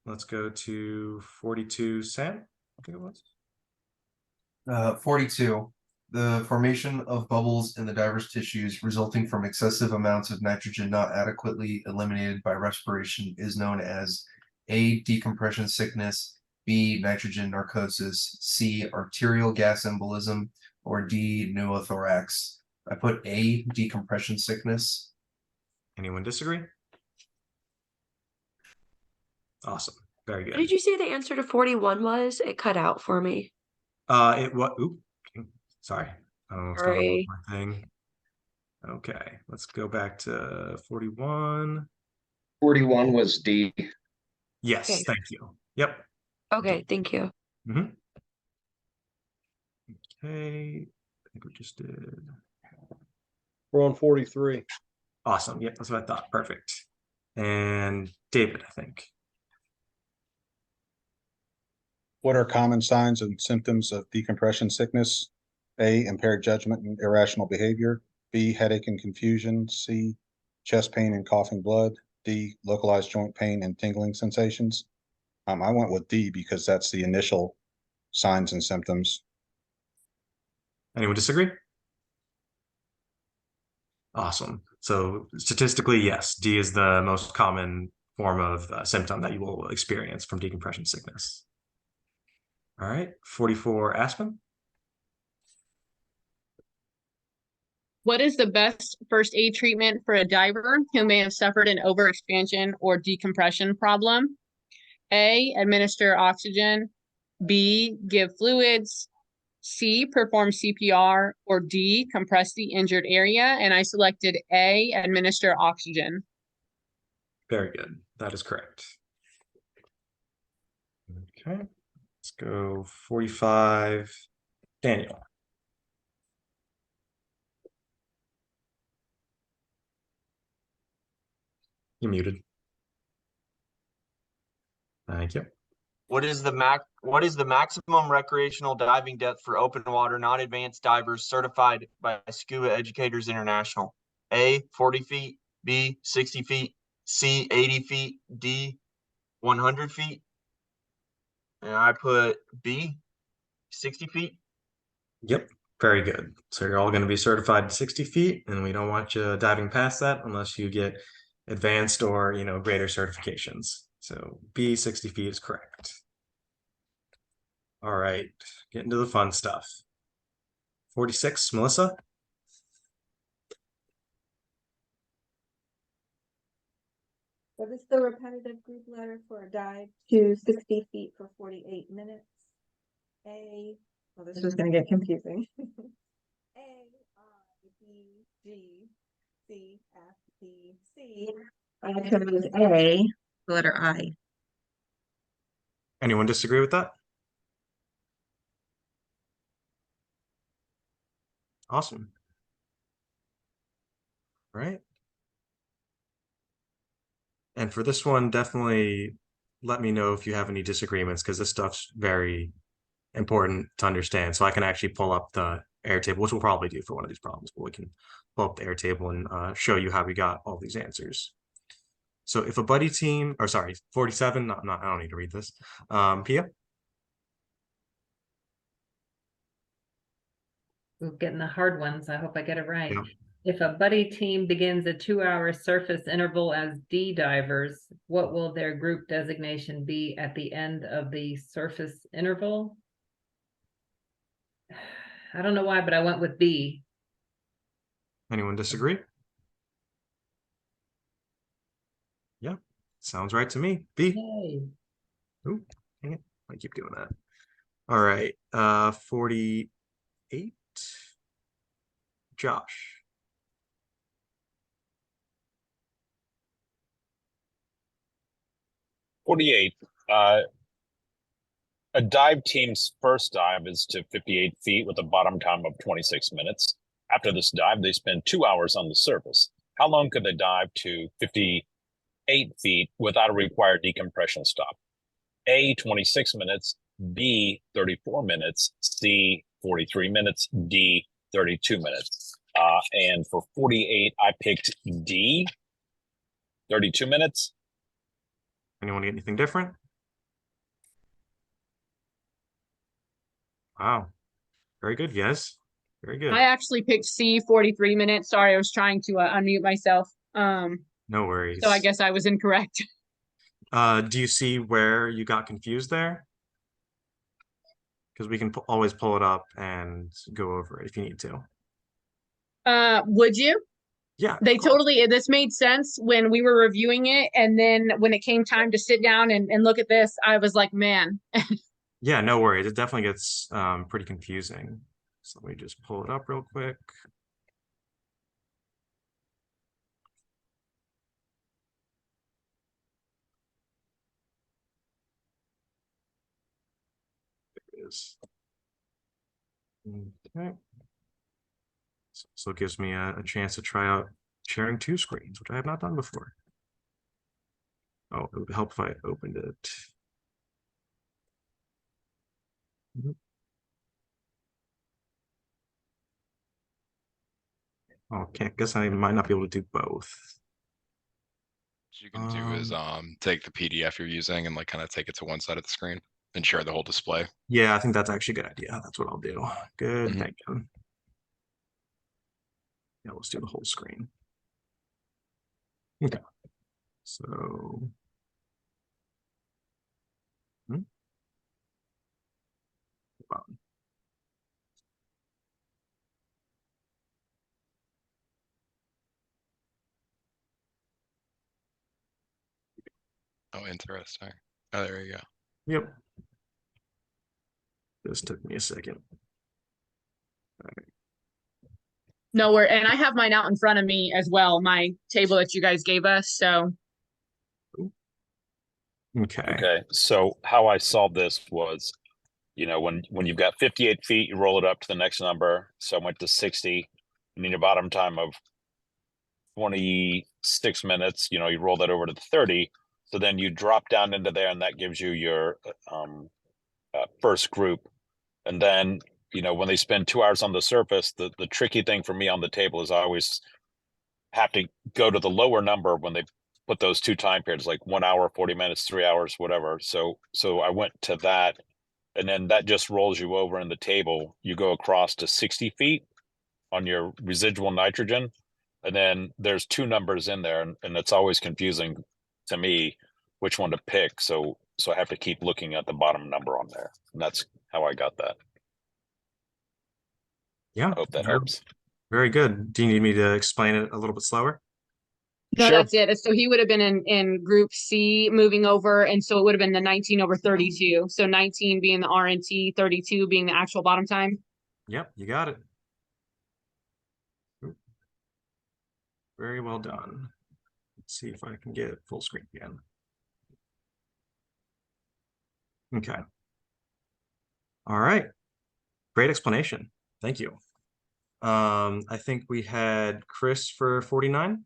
let's go to 42, Sam. I think it was. 42. The formation of bubbles in the diver's tissues resulting from excessive amounts of nitrogen not adequately eliminated by respiration is known as A, decompression sickness, B, nitrogen narcosis, C, arterial gas embolism, or D, pneumothorax. I put A, decompression sickness. Anyone disagree? Awesome. Very good. What did you say the answer to 41 was? It cut out for me. Sorry. I don't know what's going on with my thing. Okay, let's go back to 41. 41 was D. Yes, Okay. thank you. Yep. Okay, thank you. Okay, I think we just did. We're on 43. Awesome. Yep, that's what I thought. Perfect. And David, I think. What are common signs and symptoms of decompression sickness? A, impaired judgment and irrational behavior. B, headache and confusion. C, chest pain and coughing blood. D, localized joint pain and tingling sensations. I went with D because that's the initial signs and symptoms. Anyone disagree? Awesome. So statistically, yes, D is the most common form of symptom that you will experience from decompression sickness. All right, 44, Aspen. What is the best first aid treatment for a diver who may have suffered an overexpansion or decompression problem? A, administer oxygen. B, give fluids. C, perform CPR. Or D, compress the injured area. And I selected A, administer oxygen. Very good. That is correct. Okay, let's go 45, Daniel. You're muted. Thank you. What is the maximum recreational diving depth for open water non-advanced divers certified by Scuba Educators International? A, 40 feet. B, 60 feet. C, 80 feet. D, 100 feet. And I put B, 60 feet. Yep, very good. So you're all going to be certified to 60 feet, and we don't want you diving past that unless you get advanced or, greater certifications. So B, 60 feet is correct. All right, getting to the fun stuff. 46, Melissa. What is the repetitive group letter for a dive to 60 feet for 48 minutes? A, well, this is going to get confusing. A, I, B, G, C, F, D, C. I chose A, the letter I. Anyone disagree with that? Awesome. Right. And for this one, definitely let me know if you have any disagreements, because this stuff's very important to understand. So I can actually pull up the Airtable, which we'll probably do for one of these problems, but we can pull up the Airtable and show you how we got all these answers. So if a buddy team, or sorry, 47, I don't need to read this. Pia? We're getting the hard ones. I hope I get it right. Yeah. If a buddy team begins a 2-hour surface interval as D divers, what will their group designation be at the end of the surface interval? I don't know why, but I went with B. Anyone disagree? Yeah, sounds right to me. B. Yay. Ooh, dang it. I keep doing that. All right, 48, Josh. A dive team's first dive is to 58 feet with a bottom time of 26 minutes. After this dive, they spend 2 hours on the surface. How long could they dive to 58 feet without a required decompression stop? A, 26 minutes, B, 34 minutes, C, 43 minutes, D, 32 minutes. And for 48, I picked D, 32 minutes. Anyone get anything different? Wow, very good. Yes, very good. I actually picked C, 43 minutes. Sorry, I was trying to unmute myself. No worries. So I guess I was incorrect. Do you see where you got confused there? Because we can always pull it up and go over it if you need to. Would you? Yeah. They totally, this made sense when we were reviewing it. And then when it came time to sit down and look at this, I was like, man. Yeah, no worries. It definitely gets pretty confusing. So let me just pull it up real quick. passes. Okay. So it gives me a chance to try out sharing 2 screens, which I have not done before. Oh, it would help if I opened it. Okay, I guess I might not be able to do both. What you can do is take the PDF you're using and like kind of take it to one side of the screen and share the whole display. Yeah, I think that's actually a good idea. That's what I'll do. Good thinking. Yeah, let's do the whole screen. Okay. So Oh, interesting. Oh, there you go. Yep. This took me a second. Nowhere, and I have mine out in front of me as well, my table that you guys gave us, so. Okay. So how I solved this was, you know, when you've got 58 feet, you roll it up to the next number. So I went to 60, and then your bottom time of 26 minutes, you know, you roll that over to the 30. So then you drop down into there, and that gives you your first group. And then, you know, when they spend 2 hours on the surface, the tricky thing for me on the table is I always have to go to the lower number when they put those 2 time periods, like 1 hour, 40 minutes, 3 hours, whatever. So I went to that, and then that just rolls you over in the table. You go across to 60 feet on your residual nitrogen, and then there's 2 numbers in there, and it's always confusing to me which one to pick. So I have to keep looking at the bottom number on there, and that's how I got that. Yeah. I hope that helps. Very good. Do you need me to explain it a little bit slower? No, that's it. So he would have been in group C moving over, and so it would have been the 19 over 32. So 19 being the RNT, 32 being the actual bottom time. Yep, you got it. Very well done. Let's see if I can get full screen again. Okay. All right. Great explanation. Thank you. I think we had Chris for 49.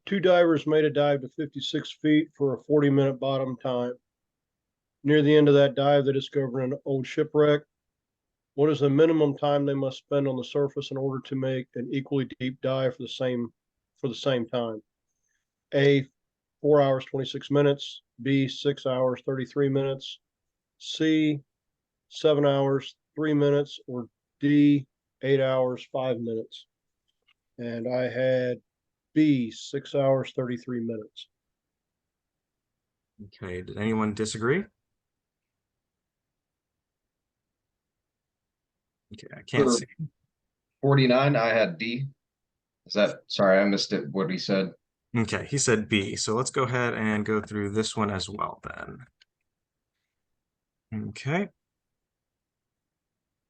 2 divers made a dive to 56 feet for a 40-minute bottom time. Near the end of that dive, they discovered an old shipwreck. What is the minimum time they must spend on the surface in order to make an equally deep dive for the same time? A, 4 hours, 26 minutes. B, 6 hours, 33 minutes. C, 7 hours, 3 minutes. Or D, 8 hours, 5 minutes. And I had B, 6 hours, 33 minutes. Okay, did anyone disagree? Okay, I can't For see. 49, I had D. Sorry, I missed it, what he said. Okay, he said B. So let's go ahead and go through this one as well then. Okay.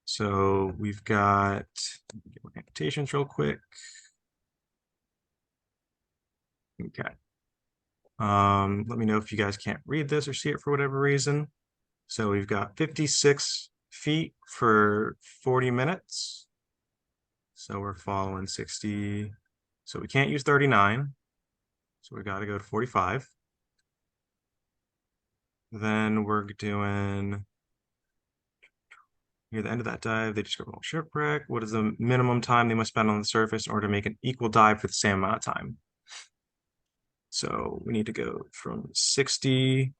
So we've got, get my annotations real quick. Okay. Let me know if you guys can't read this or see it for whatever reason. So we've got 56 feet for 40 minutes. So we're following 60. So we can't use 39. So we got to go to 45. Then we're doing near the end of that dive, they discover a shipwreck. What is the minimum time they must spend on the surface in order to make an equal dive for the same amount of time? So we need to go from 60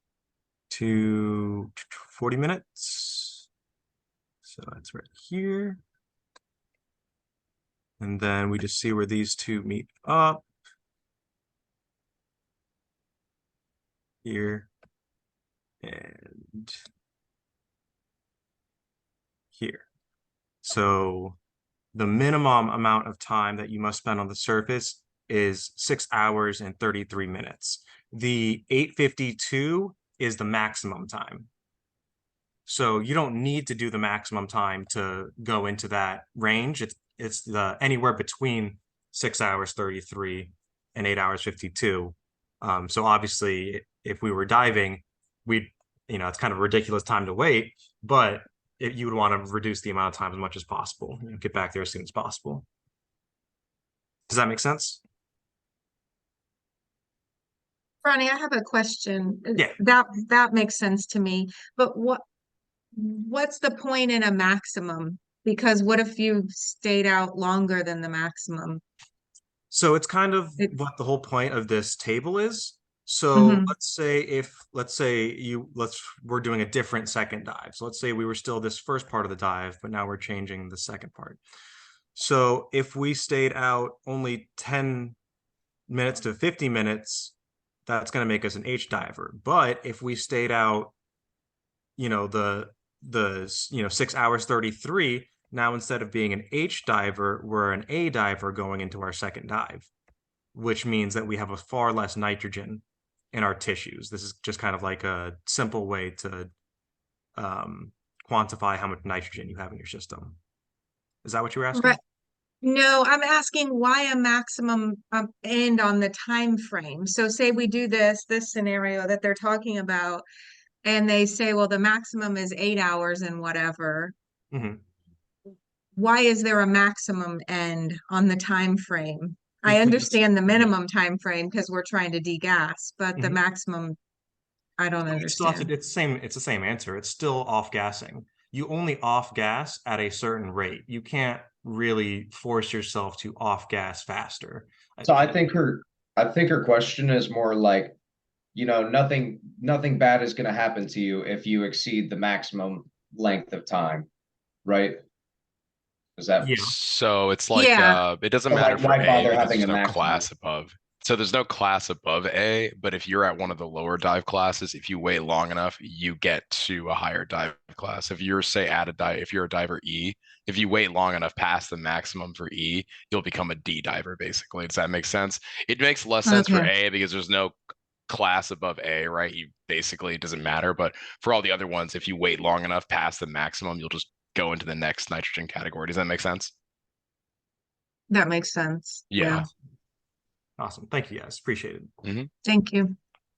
to 40 minutes. So that's right here. And then we just see where these two meet up. Here. And here. So the minimum amount of time that you must spend on the surface is 6 hours and 33 minutes. The 852 is the maximum time. So you don't need to do the maximum time to go into that range. It's the anywhere between 6 hours 33 and 8 hours 52. So obviously, if we were diving, it's kind of a ridiculous time to wait, but if you would want to reduce the amount of time as much as possible, get back there as soon as possible. Does that make sense? Ronnie, I have a question. Yeah. That makes sense to me. But what's the point in a maximum? Because what if you stayed out longer than the maximum? So it's kind of what the whole point of this table is. So Mhm. let's say we're doing a different second dive. So let's say we were still this first part of the dive, but now we're changing the second part. So if we stayed out only 10 minutes to 50 minutes, that's going to make us an H diver. But if we stayed out, the 6 hours 33, now instead of being an H diver, we're an A diver going into our second dive, which means that we have a far less nitrogen in our tissues. This is just kind of like a simple way to quantify how much nitrogen you have in your system. Is that what you were asking? Right. No, I'm asking why a maximum end on the time frame. So say we do this scenario that they're talking about, and they say, well, the maximum is 8 hours and whatever. Mm-hmm. Why is there a maximum end on the time frame? I understand the minimum time frame because we're trying to degas, but the maximum, I don't understand. It's the same answer. It's still off gassing. You only off gas at a certain rate. You can't really force yourself to off gas faster. So I think her question is more like, nothing bad is going to happen to you if you exceed the maximum length of time, right? Is that So it's like it doesn't So, matter like, for why A bother because having there's a no maximum? class above. So there's no class above A, but if you're at one of the lower dive classes, if you wait long enough, you get to a higher dive class. If you're if you're a diver E, if you wait long enough past the maximum for E, you'll become a D diver basically. Does that make sense? It makes less sense for A because there's no class above A, right? You basically, it doesn't matter. But for all the other ones, if you wait long enough past the maximum, you'll just go into the next nitrogen category. Does that make sense? That makes sense. Yeah. Awesome. Thank you guys. Appreciate it. Mm-hmm. Thank you.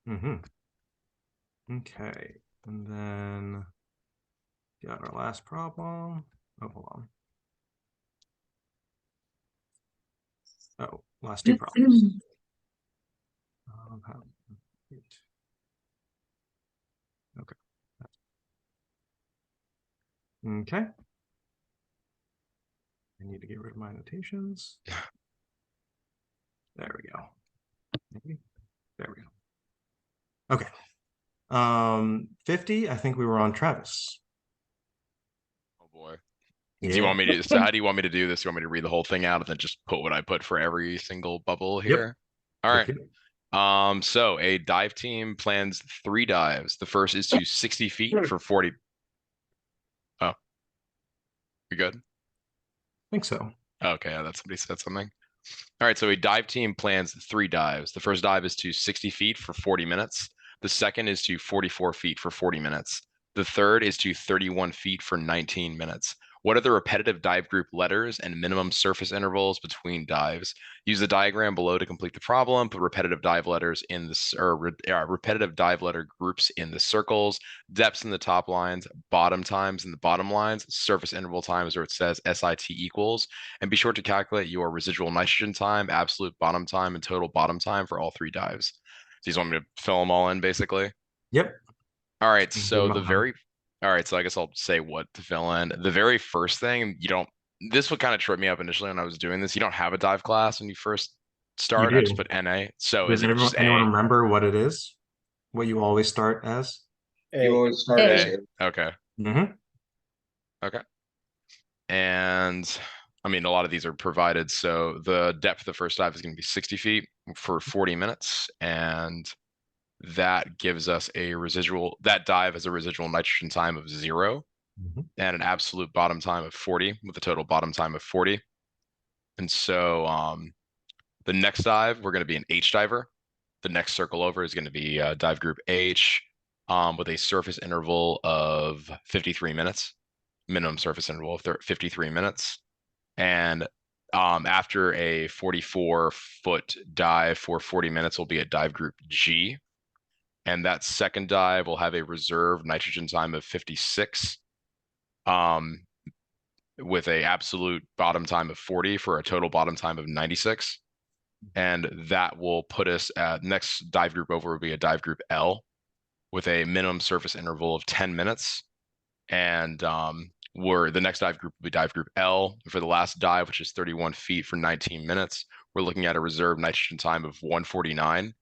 Mm-hmm. Okay. And then got our last problem. Oh, hold on. Oh, last two problems. Okay. Okay. I need to get rid of my annotations. There we go. Maybe. There we go. Okay. 50, I think we were on Travis. Oh boy. Yeah. Do you want me to, so how do you want me to do this? You want me to read the whole thing out and then just put what I put for every single bubble here? All right. So a dive team plans 3 dives. The first is to 60 feet for 40. Oh, you good? I think so. Okay, that's somebody said something. All right, so a dive team plans 3 dives. The first dive is to 60 feet for 40 minutes. The second is to 44 feet for 40 minutes. The third is to 31 feet for 19 minutes. What are the repetitive dive group letters and minimum surface intervals between dives? Use the diagram below to complete the problem. Put repetitive dive letters in the repetitive dive letter groups in the circles, depths in the top lines, bottom times in the bottom lines, surface interval times where it says SIT equals, and be sure to calculate your residual nitrogen time, absolute bottom time, and total bottom time for all 3 dives. So you just want me to fill them all in basically? Yep. All right, so all right, so I guess I'll say what to fill in. The very first thing, this would kind of trip me up initially when I was doing this. You don't have a dive class when you first start. I just put NA. So does anyone remember what it is? What you always start as? You always start A. Okay. Mm-hmm. Okay. And I mean, a lot of these are provided. So the depth of the first dive is going to be 60 feet for 40 minutes. And that gives us that dive has a residual nitrogen time of 0 and an absolute bottom time of 40 with a total bottom time of 40. And so the next dive, we're going to be an H diver. The next circle over is going to be dive group H with a surface interval of 53 minutes, minimum surface interval of 53 minutes. And after a 44-foot dive for 40 minutes will be a dive group G. And that second dive will have a reserve nitrogen time of 56, with a absolute bottom time of 40 for a total bottom time of 96. And that will put us at next dive group over will be a dive group L with a minimum surface interval of 10 minutes. And the next dive group will be dive group L. For the last dive, which is 31 feet for 19 minutes, we're looking at a reserve nitrogen time of 149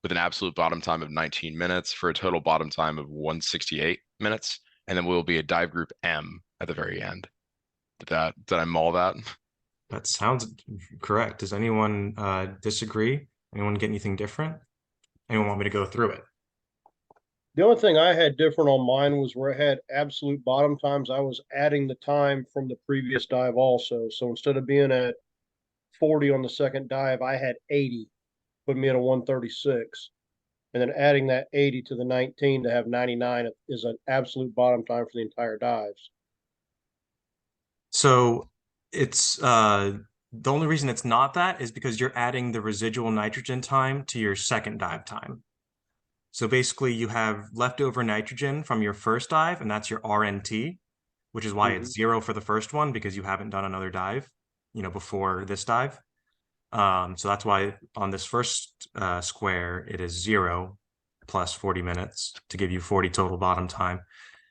with an absolute bottom time of 19 minutes for a total bottom time of 168 minutes. And then we'll be a dive group M at the very end. Did I mull that? That sounds correct. Does anyone disagree? Anyone get anything different? Anyone want me to go through it? The only thing I had different on mine was where I had absolute bottom times, I was adding the time from the previous dive also. So instead of being at 40 on the second dive, I had 80, put me at a 136. And then adding that 80 to the 19 to have 99 is an absolute bottom time for the entire dives. So it's the only reason it's not that is because you're adding the residual nitrogen time to your second dive time. So basically you have leftover nitrogen from your first dive, and that's your RNT, which is why it's 0 for the first one, because you haven't done another dive, before this dive. So that's why on this first square, it is 0 plus 40 minutes to give you 40 total bottom time.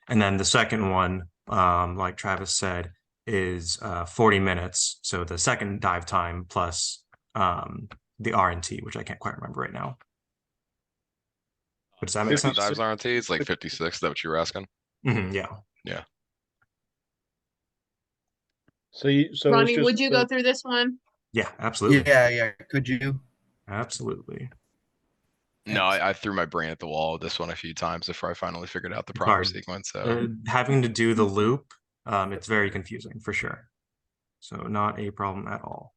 And then the second one, like Travis said, is 40 minutes. So the second dive time plus the RNT, which I can't quite remember right now. But does that make sense? Dives RNT, it's like 56. Is that what you were asking? Yeah. Yeah. So Ronnie, would you go through this one? Yeah, absolutely. Yeah. Could you? Absolutely. No, I threw my brain at the wall with this one a few times before I finally figured out the proper sequence. So having to do the loop, it's very confusing for sure. So not a problem at all.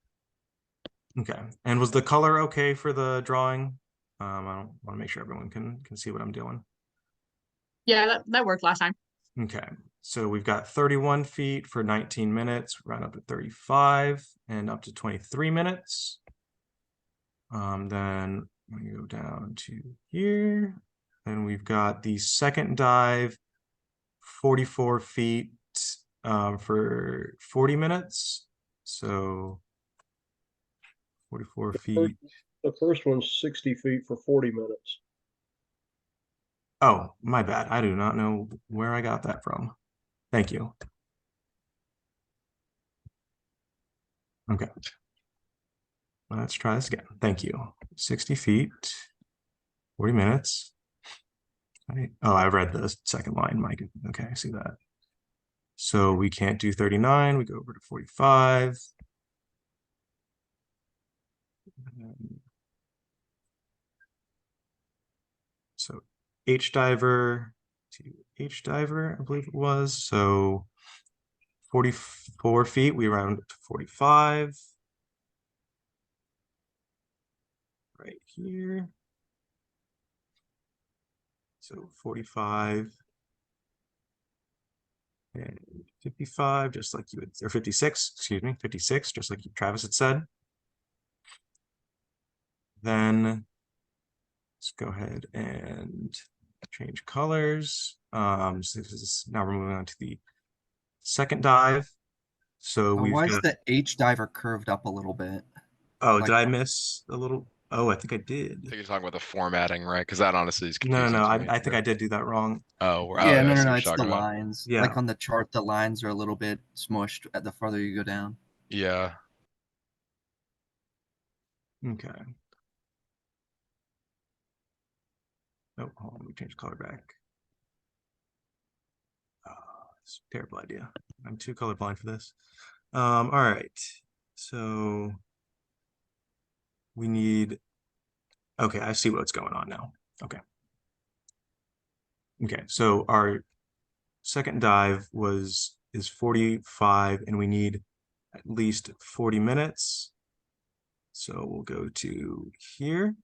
Okay. And was the color okay for the drawing? I want to make sure everyone can see what I'm doing. Yeah, that worked last time. Okay. So we've got 31 feet for 19 minutes, run up to 35 and up to 23 minutes. Then we go down to here. Then we've got the second dive, 44 feet for 40 minutes. So 44 feet. The first one's 60 feet for 40 minutes. Oh, my bad. I do not know where I got that from. Thank you. Okay. Let's try this again. Thank you. 60 feet, 40 minutes. Oh, I read the second line, Mike. Okay, I see that. So we can't do 39. We go over to 45. So H diver to H diver, I believe it was. So 44 feet, we round to 45. Right here. So 45 and 55, just like you would, or 56, excuse me, 56, just like Travis had said. Then let's go ahead and change colors. So this is now we're moving on to the second dive. So why is the H diver curved up a little bit? Oh, did I miss a little? Oh, I think I did. I think you're talking about the formatting, right? Because that honestly is No, confusing. I think I did do that wrong. Oh, yeah, no, no, it's the lines. Yeah. Like on the chart, the lines are a little bit smushed at the farther you go down. Yeah. Okay. Oh, hold on, let me change color back. It's a terrible idea. I'm too colorblind for this. All right. So we need, okay, I see what's going on now. Okay. Okay, so our second dive is 45 and we need at least 40 minutes. So we'll go to here.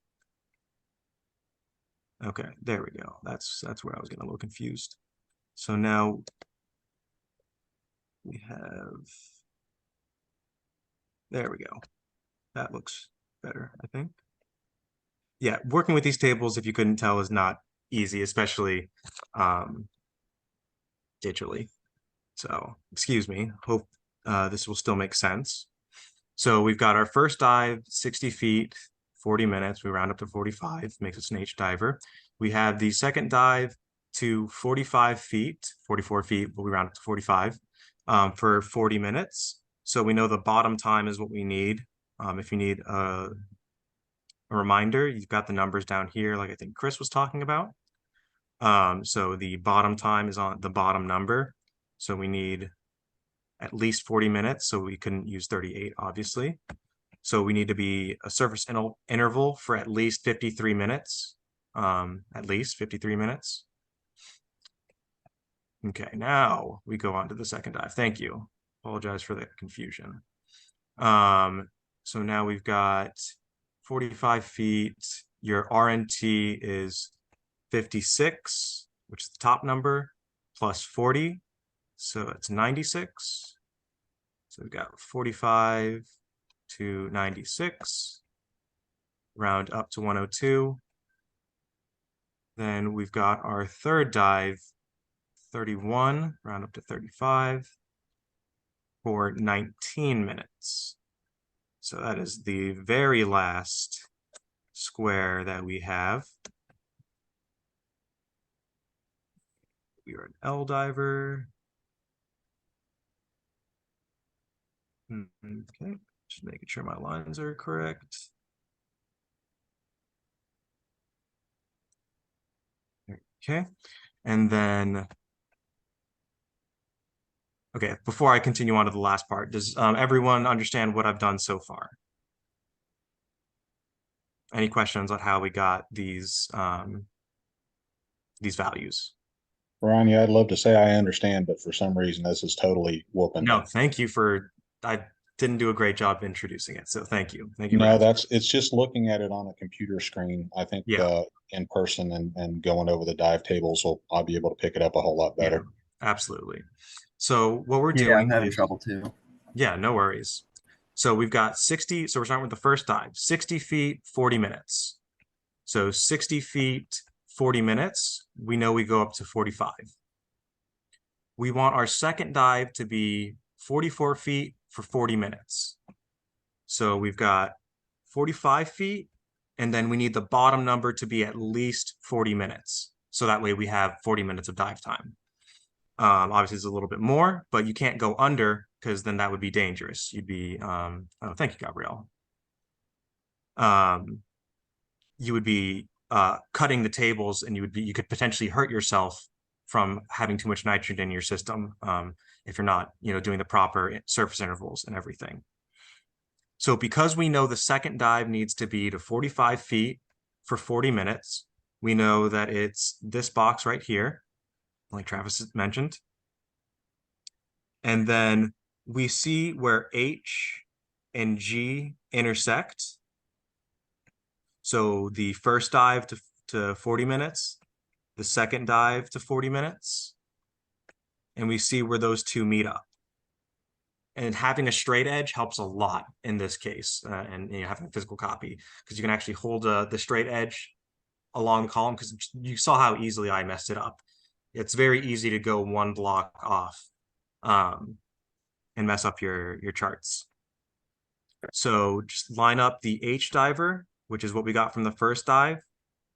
Okay, there we go. That's where I was getting a little confused. So now we have, there we go. That looks better, I think. Yeah, working with these tables, if you couldn't tell, is not easy, especially digitally. So, excuse me, hope this will still make sense. So we've got our first dive, 60 feet, 40 minutes. We round up to 45, makes us an H diver. We have the second dive to 45 feet, 44 feet, but we round up to 45 for 40 minutes. So we know the bottom time is what we need. If you need a reminder, you've got the numbers down here, like I think Chris was talking about. So the bottom time is on the bottom number. So we need at least 40 minutes. So we couldn't use 38, obviously. So we need to be a surface interval for at least 53 minutes. At least 53 minutes. Okay, now we go on to the second dive. Thank you. Apologize for the confusion. So now we've got 45 feet. Your RNT is 56, which is the top number, plus 40. So it's 96. So we've got 45 to 96. Round up to 102. Then we've got our third dive, 31, round up to 35 for 19 minutes. So that is the very last square that we have. We are an L diver. Okay, just making sure my lines are correct. Okay, and then, okay, before I continue on to the last part, does everyone understand what I've done so far? Any questions on how we got these values? Ronny, I'd love to say I understand, but for some reason this is totally whooping. No, thank you for, I didn't do a great job introducing it, so thank you. Thank you. No, it's just looking at it on a computer screen. I think in person and going over the dive tables, I'll be able to pick it up a whole lot better. Yeah, absolutely. So what we're Yeah, doing I'm having is, trouble too. yeah, no worries. So we've got 60, so we're starting with the first dive, 60 feet, 40 minutes. So 60 feet, 40 minutes, we know we go up to 45. We want our second dive to be 44 feet for 40 minutes. So we've got 45 feet, and then we need the bottom number to be at least 40 minutes. So that way we have 40 minutes of dive time. Obviously it's a little bit more, but you can't go under because then that would be dangerous. You'd be, oh, thank you, Gabrielle. You would be cutting the tables, and you could potentially hurt yourself from having too much nitrogen in your system if you're not, doing the proper surface intervals and everything. So because we know the second dive needs to be to 45 feet for 40 minutes, we know that it's this box right here, like Travis mentioned. And then we see where H and G intersect. So the first dive to 40 minutes, the second dive to 40 minutes, and we see where those two meet up. And having a straight edge helps a lot in this case, and having a physical copy, because you can actually hold the straight edge along the column, because you saw how easily I messed it up. It's very easy to go one block off and mess up your charts. So just line up the H diver, which is what we got from the first dive,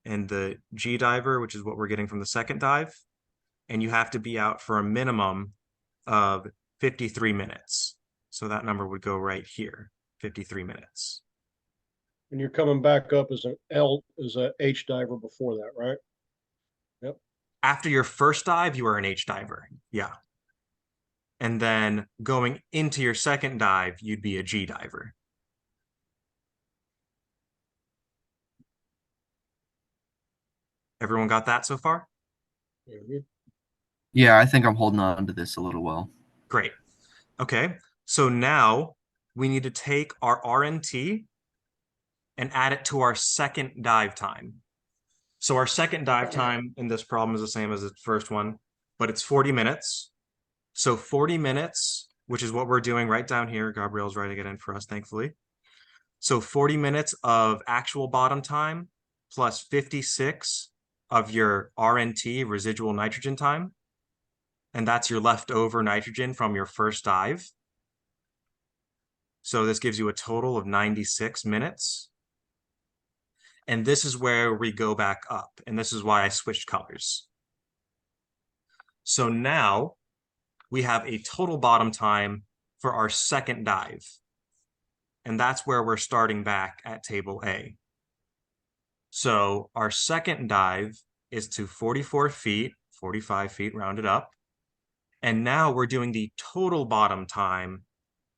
and the G diver, which is what we're getting from the second dive. And you have to be out for a minimum of 53 minutes. So that number would go right here, 53 minutes. And you're coming back up as an H diver before that, right? Yep. After your first dive, you are an H diver. Yeah. And then going into your second dive, you'd be a G diver. Everyone got that so far? Yeah, I think I'm holding on to this a little well. Great. Okay. So now we need to take our RNT and add it to our second dive time. So our second dive time in this problem is the same as the first one, but it's 40 minutes. So 40 minutes, which is what we're doing right down here. Gabrielle's writing it in for us, thankfully. So 40 minutes of actual bottom time plus 56 of your RNT, residual nitrogen time. And that's your leftover nitrogen from your first dive. So this gives you a total of 96 minutes. And this is where we go back up. And this is why I switched colors. So now we have a total bottom time for our second dive. And that's where we're starting back at table A. So our second dive is to 44 feet, 45 feet rounded up. And now we're doing the total bottom time,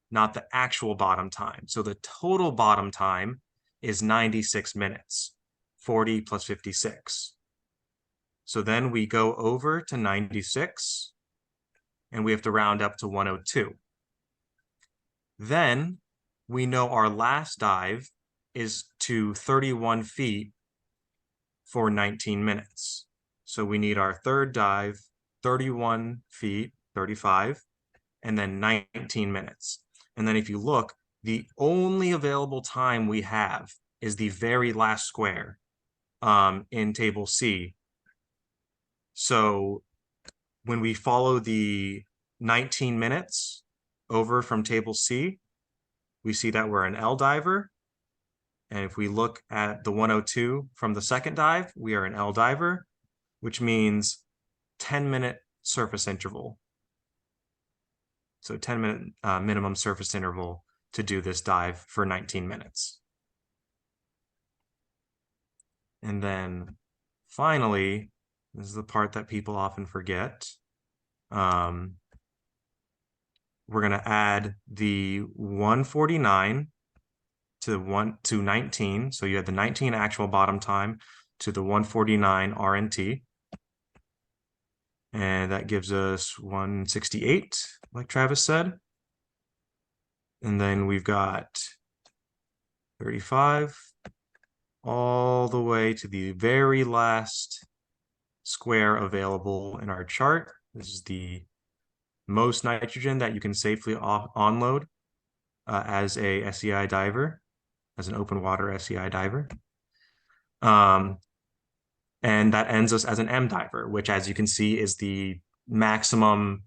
not the actual bottom time. So the total bottom time is 96 minutes, 40 plus 56. So then we go over to 96 and we have to round up to 102. Then we know our last dive is to 31 feet for 19 minutes. So we need our third dive, 31 feet, 35, and then 19 minutes. And then if you look, the only available time we have is the very last square in table C. So when we follow the 19 minutes over from table C, we see that we're an L diver. And if we look at the 102 from the second dive, we are an L diver, which means 10-minute surface interval. So 10-minute minimum surface interval to do this dive for 19 minutes. And then finally, this is the part that people often forget. We're going to add the 149 to 19. So you had the 19 actual bottom time to the 149 RNT. And that gives us 168, like Travis said. And then we've got 35 all the way to the very last square available in our chart. This is the most nitrogen that you can safely onload as a SCI diver, as an open water SCI diver. And that ends us as an M diver, which, as you can see, is the maximum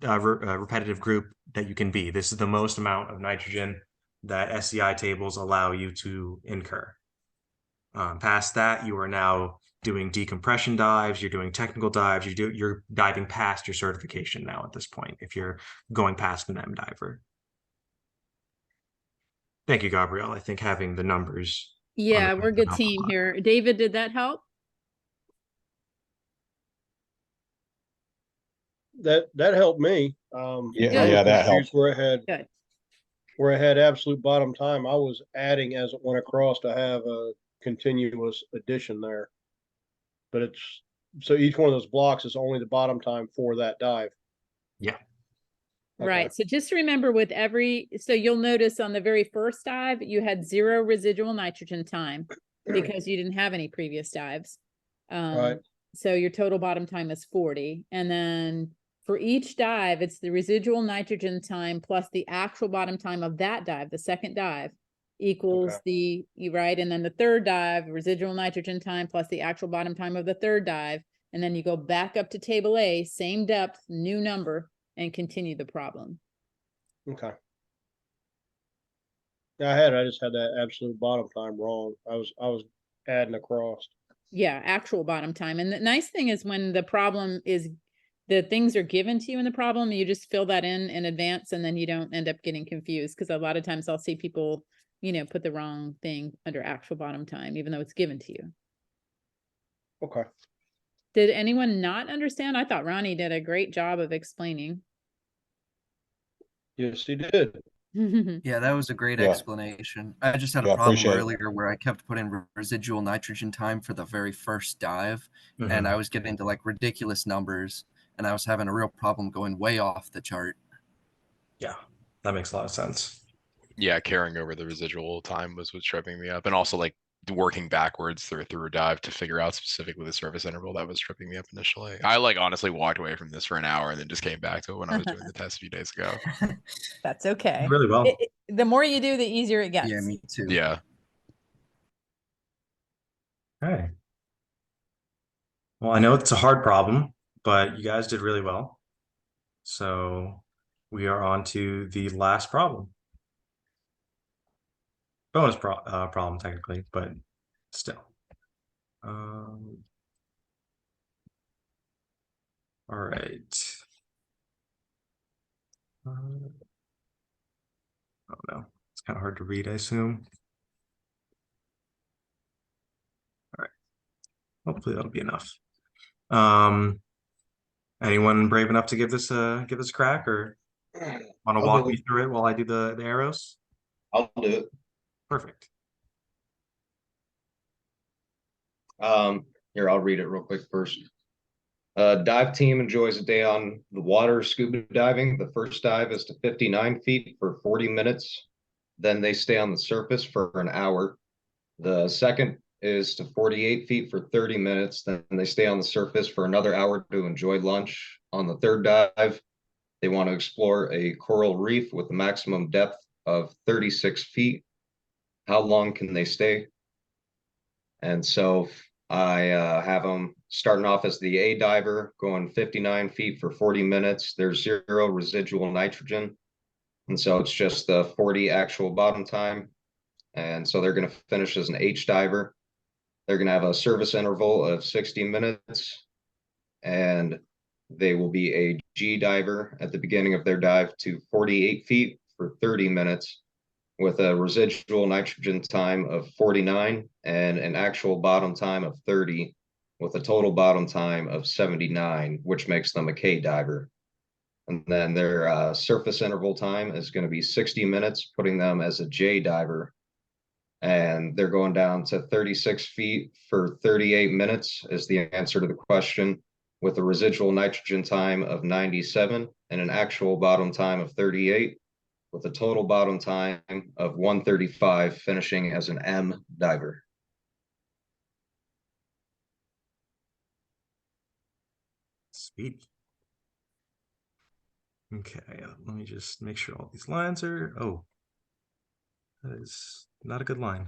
repetitive group that you can be. This is the most amount of nitrogen that SCI tables allow you to incur. Past that, you are now doing decompression dives, you're doing technical dives, you're diving past your certification now at this point, if you're going past an M diver. Thank you, Gabrielle. I think having the numbers. Yeah, we're a good team here. David, did that help? That helped me. Yeah, that helped. Where I had absolute bottom time, I was adding as it went across to have a continuous addition there. But it's so each one of those blocks is only the bottom time for that dive. Yeah. Right. So just remember with so you'll notice on the very first dive, you had 0 residual nitrogen time because you didn't have any previous dives. Right. So your total bottom time is 40. And then for each dive, it's the residual nitrogen time plus the actual bottom time of that dive, the second dive equals right. And then the third dive, residual nitrogen time plus the actual bottom time of the third dive. And then you go back up to table A, same depth, new number, and continue the problem. Okay. Yeah, I just had that absolute bottom time wrong. I was adding across. Yeah, actual bottom time. And the nice thing is when the problem is the things are given to you in the problem, you just fill that in advance and then you don't end up getting confused. Because a lot of times I'll see people, put the wrong thing under actual bottom time, even though it's given to you. Okay. Did anyone not understand? I thought Ronnie did a great job of explaining. Yes, he did. Yeah, that was a great explanation. I just had a problem earlier where I kept putting residual nitrogen time for the very first dive, and I was getting to like ridiculous numbers, and I was having a real problem going way off the chart. Yeah, that makes a lot of sense. Yeah, carrying over the residual time was what's tripping me up, and also like working backwards through a dive to figure out specifically the surface interval that was tripping me up initially. I honestly walked away from this for an hour and then just came back to it when I was doing the test a few days ago. That's okay. Really well. The more you do, the easier it gets. Yeah, me too. Yeah. Okay. Well, I know it's a hard problem, but you guys did really well. So we are on to the last problem. Bonus problem technically, but still. All right. Oh no, it's kind of hard to read, I assume. All right. Hopefully that'll be enough. Anyone brave enough to give this a crack, or want to I'll walk do me it. through it while I do the arrows? I'll do it. Perfect. Here, I'll read it real quick first. Dive team enjoys a day on the water scuba diving. The first dive is to 59 feet for 40 minutes. Then they stay on the surface for an hour. The second is to 48 feet for 30 minutes. Then they stay on the surface for another hour to enjoy lunch. On the third dive, they want to explore a coral reef with a maximum depth of 36 feet. How long can they stay? And so I have them starting off as the A diver, going 59 feet for 40 minutes. There's 0 residual nitrogen. And so it's just the 40 actual bottom time. And so they're going to finish as an H diver. They're going to have a service interval of 60 minutes. And they will be a G diver at the beginning of their dive to 48 feet for 30 minutes, with a residual nitrogen time of 49 and an actual bottom time of 30, with a total bottom time of 79, which makes them a K diver. And then their surface interval time is going to be 60 minutes, putting them as a J diver. And they're going down to 36 feet for 38 minutes is the answer to the question, with a residual nitrogen time of 97 and an actual bottom time of 38, with a total bottom time of 135, finishing as an M diver. Sweet. Okay, let me just make sure all these lines are, oh, that is not a good line.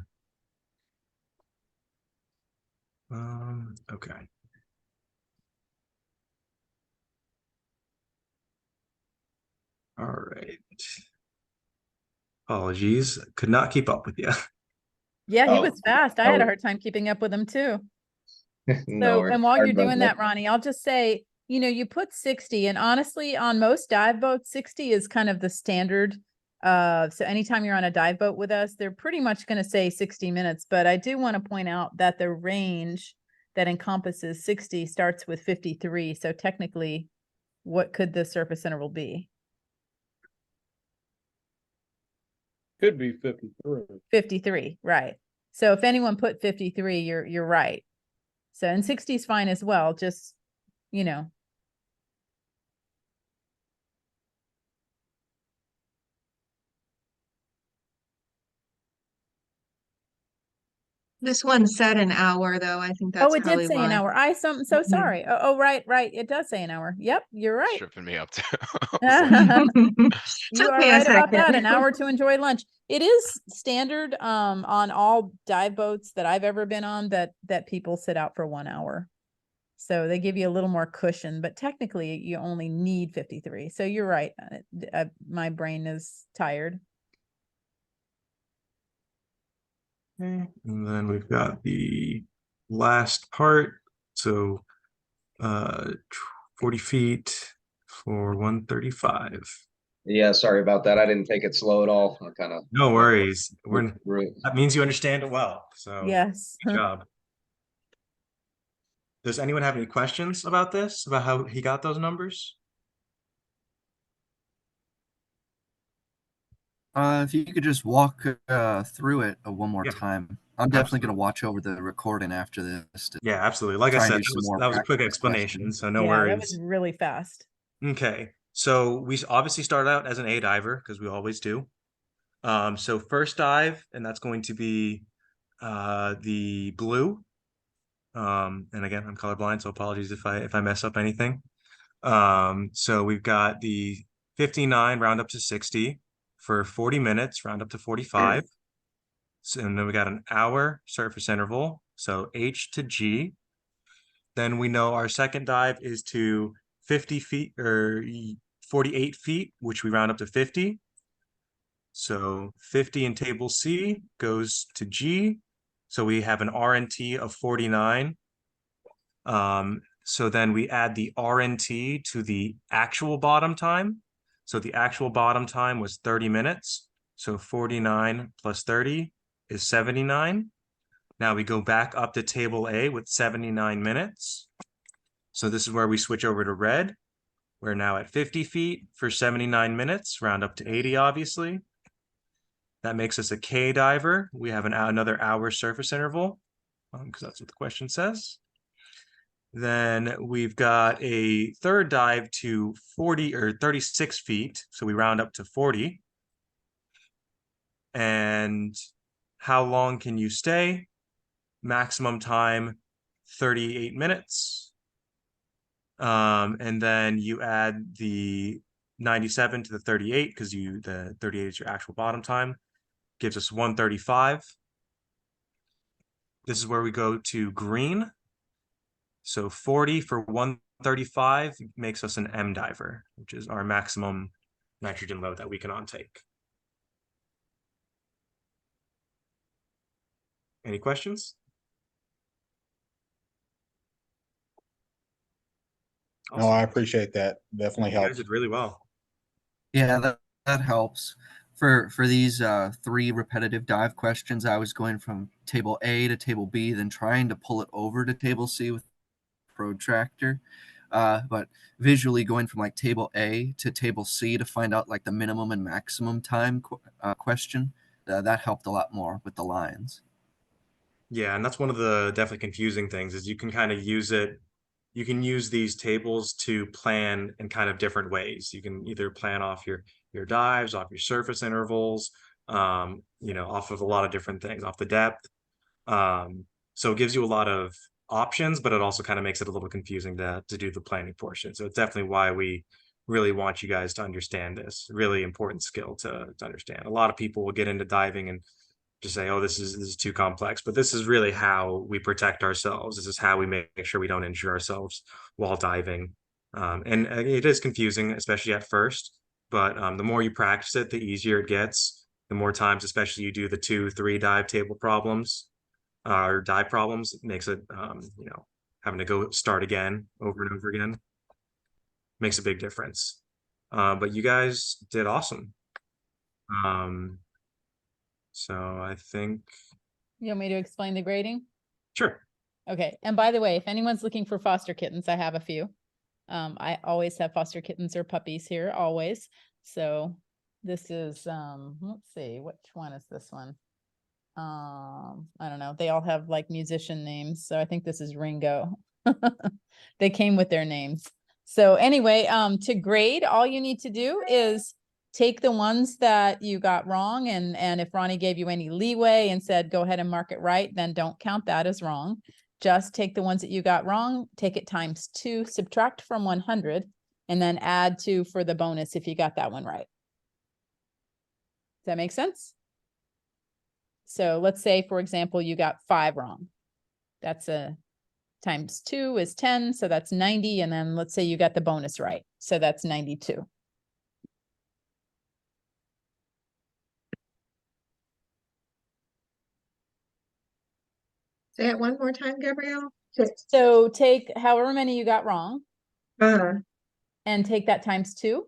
Okay. All right. Apologies, could not keep up with you. Yeah, he Oh, was fast. I had a hard time keeping up with him too. So, and while you're doing that, Ronnie, I'll just say, you know, you put 60, and honestly, on most dive boats, 60 is kind of the standard. So anytime you're on a dive boat with us, they're pretty much going to say 60 minutes. But I do want to point out that the range that encompasses 60 starts with 53. So technically, what could the surface interval be? Could be 53. 53, right. So if anyone put 53, you're right. So, and 60 is fine as well, just, you know. This one said an hour, though. I think that's Oh, it did probably say an why. hour. I'm so Mhm. sorry. Oh, right. It does say an hour. Yep, you're right. Tripping me up too. You are me a right about that. second. An hour to enjoy lunch. It is standard on all dive boats that I've ever been on that people sit out for 1 hour. So they give you a little more cushion, but technically you only need 53. So you're right. My brain is tired. Okay, and then we've got the last part. So 40 feet for 135. Yeah, sorry about that. I didn't take it slow at all. I kind of No worries. through. That means you understand it well. So Yes. good job. Does anyone have any questions about this, about how he got those numbers? If you could just walk through it one more Yeah, time. I'm definitely absolutely. going to watch over the recording after this. Yeah, absolutely. Like I try and said, do some more that was a quick practice explanation, questions. so no Yeah, that was worries. really fast. Okay, so we obviously started out as an A diver because we always do. So first dive, and that's going to be the blue. And again, I'm colorblind, so apologies if I mess up anything. So we've got the 59 round up to 60 for 40 minutes, round up to 45. So, and then we got an hour surface interval, so H to G. then we know our second dive is to 50 feet or 48 feet, which we round up to 50. So 50 in table C goes to G. So we have an RNT of 49. So then we add the RNT to the actual bottom time. So the actual bottom time was 30 minutes. So 49 plus 30 is 79. Now we go back up to table A with 79 minutes. So this is where we switch over to red. We're now at 50 feet for 79 minutes, round up to 80, obviously. That makes us a K diver. We have another hour surface interval, because that's what the question says. Then we've got a third dive to 40 or 36 feet. So we round up to 40. And how long can you stay? Maximum time, 38 minutes. And then you add the 97 to the 38 because the 38 is your actual bottom time. Gives us 135. This is where we go to green. So 40 for 135 makes us an M diver, which is our maximum nitrogen load that we can take. Any questions? No, I appreciate that. Definitely You guys helps. did really well. Yeah, that helps. For these 3 repetitive dive questions, I was going from table A to table B, then trying to pull it over to table C with protractor. But visually going from like table A to table C to find out like the minimum and maximum time question, that helped a lot more with the lines. Yeah, and that's one of the definitely confusing things is you can kind of use it. You can use these tables to plan in kind of different ways. You can either plan off your dives, off your surface intervals, off of a lot of different things, off the depth. So it gives you a lot of options, but it also kind of makes it a little confusing to do the planning portion. So it's definitely why we really want you guys to understand this really important skill to understand. A lot of people will get into diving and just say, oh, this is too complex, but this is really how we protect ourselves. This is how we make sure we don't injure ourselves while diving. And it is confusing, especially at first, but the more you practice it, the easier it gets. The more times, especially you do the 2-3 dive table problems or dive problems, it makes it, having to go start again over and over again makes a big difference. But you guys did awesome. So I think. You want me to explain the grading? Sure. Okay. And by the way, if anyone's looking for foster kittens, I have a few. I always have foster kittens or puppies here, always. So this is, let's see, which one is this one? I don't know. They all have like musician names. So I think this is Ringo. They came with their names. So anyway, to grade, all you need to do is take the ones that you got wrong. And if Ronny gave you any leeway and said, go ahead and mark it right, then don't count that as wrong. Just take the ones that you got wrong, take it times 2, subtract from 100, and then add 2 for the bonus if you got that one right. Does that make sense? So let's say, for example, you got 5 wrong. That's times 2 is 10. So that's 90. And then let's say you got the bonus right. So that's 92. Say it one more time, Gabrielle. So take however many you got wrong Uh-huh. and take that times 2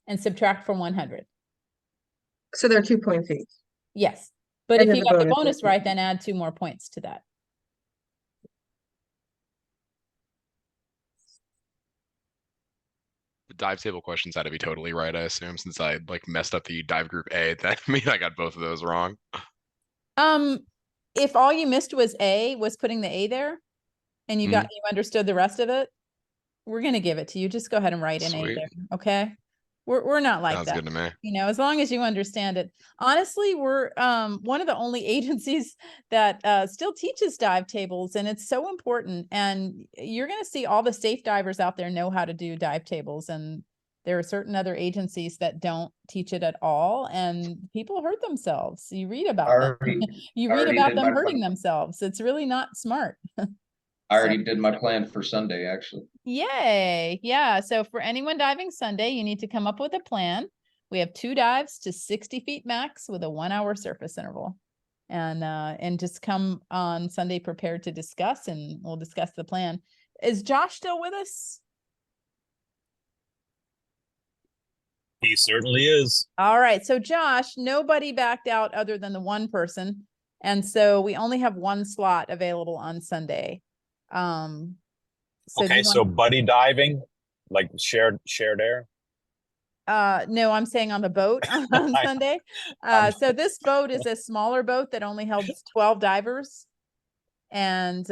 and subtract from 100. So there are 2 points each. Yes. But And if then you the got the bonus bonus is- right, then add 2 more points to that. The dive table questions had to be totally right, I assume, since I like messed up the dive group A. That means I got both of those wrong. If all you missed was putting the A there and you got, you understood the rest of it, we're going to give it to you. Just go ahead and write an A Sweet. there. Okay. We're not like Sounds that. good to me. You know, as long as you understand it. Honestly, we're one of the only agencies that still teaches dive tables, and it's so important. And you're going to see all the safe divers out there know how to do dive tables, and there are certain other agencies that don't teach it at all, and people hurt themselves. You read about them. You read already about did them my hurting final- themselves. It's really not smart. I I already did my plan for Sunday, actually. Yay. Yeah. So for anyone diving Sunday, you need to come up with a plan. We have 2 dives to 60 feet max with a 1-hour surface interval. And just come on Sunday prepared to discuss, and we'll discuss the plan. Is Josh still with us? He certainly is. All right. So Josh, nobody backed out other than the one person. And so we only have 1 slot available on Sunday. So do Okay, you so want, buddy diving, like shared air. no, I'm saying on the boat on Sunday. So this boat is a smaller boat that only holds 12 divers. And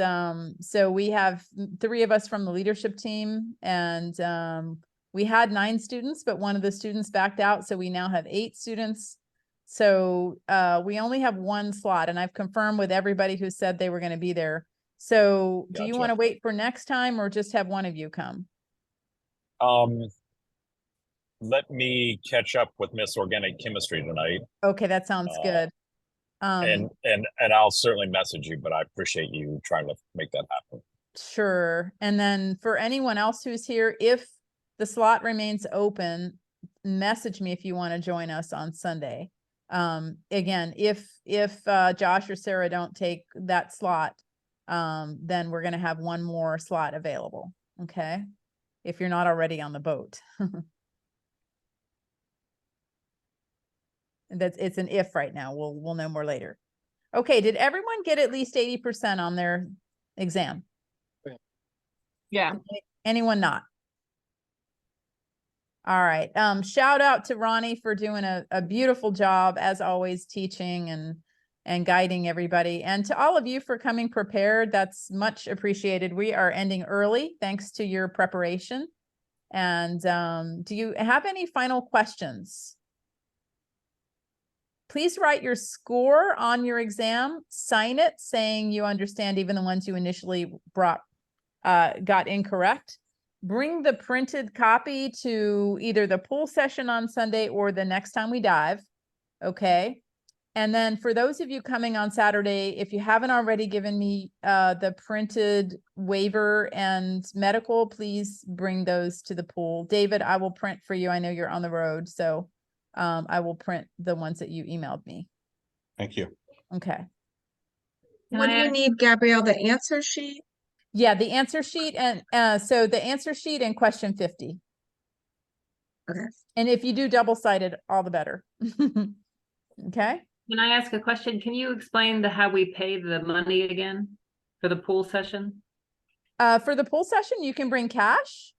so we have 3 of us from the leadership team, and we had 9 students, but one of the students backed out. So we now have 8 students. So we only have 1 slot, and I've confirmed with everybody who said they were going to be there. So do you Gotcha. want to wait for next time or just have one of you come? Let me catch up with Miss Organic Chemistry tonight. Okay, that sounds good. And I'll certainly message you, but I appreciate you trying to make that happen. Sure. And then for anyone else who's here, if the slot remains open, message me if you want to join us on Sunday. Again, if Josh or Sarah don't take that slot, then we're going to have 1 more slot available. Okay. If you're not already on the boat. It's an if right now. We'll know more later. Okay. Did everyone get at least 80% on their exam? Yeah. Anyone not? All right. Shout out to Ronny for doing a beautiful job as always, teaching and guiding everybody. And to all of you for coming prepared. That's much appreciated. We are ending early thanks to your preparation. And do you have any final questions? Please write your score on your exam, sign it saying you understand even the ones you initially got incorrect. Bring the printed copy to either the pool session on Sunday or the next time we dive. Okay. And then for those of you coming on Saturday, if you haven't already given me the printed waiver and medical, please bring those to the pool. David, I will print for you. I know you're on the road, so I will print the ones that you emailed me. Thank you. Okay. What do you need, Gabrielle? The answer sheet? Yeah, the answer sheet, and so the answer sheet and question 50. Okay. And if you do double-sided, all the better. Okay. Can I ask a question? Can you explain how we pay the money again for the pool session? For the pool session, you can bring cash.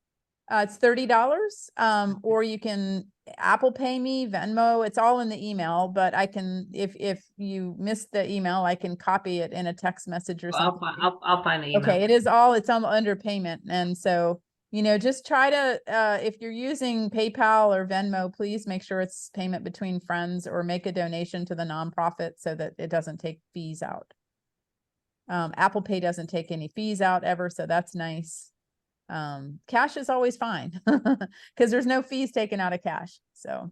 It's $30. Or you can Apple Pay me, Venmo. It's all in the email, but I can, if you missed the email, I can copy it in a text message or something. I'll find the email. Okay, it's on under payment. And so, just try to, if you're using PayPal or Venmo, please make sure it's payment between friends, or make a donation to the nonprofit so that it doesn't take fees out. Apple Pay doesn't take any fees out ever, so that's nice. Cash is always fine because there's no fees taken out of cash. So.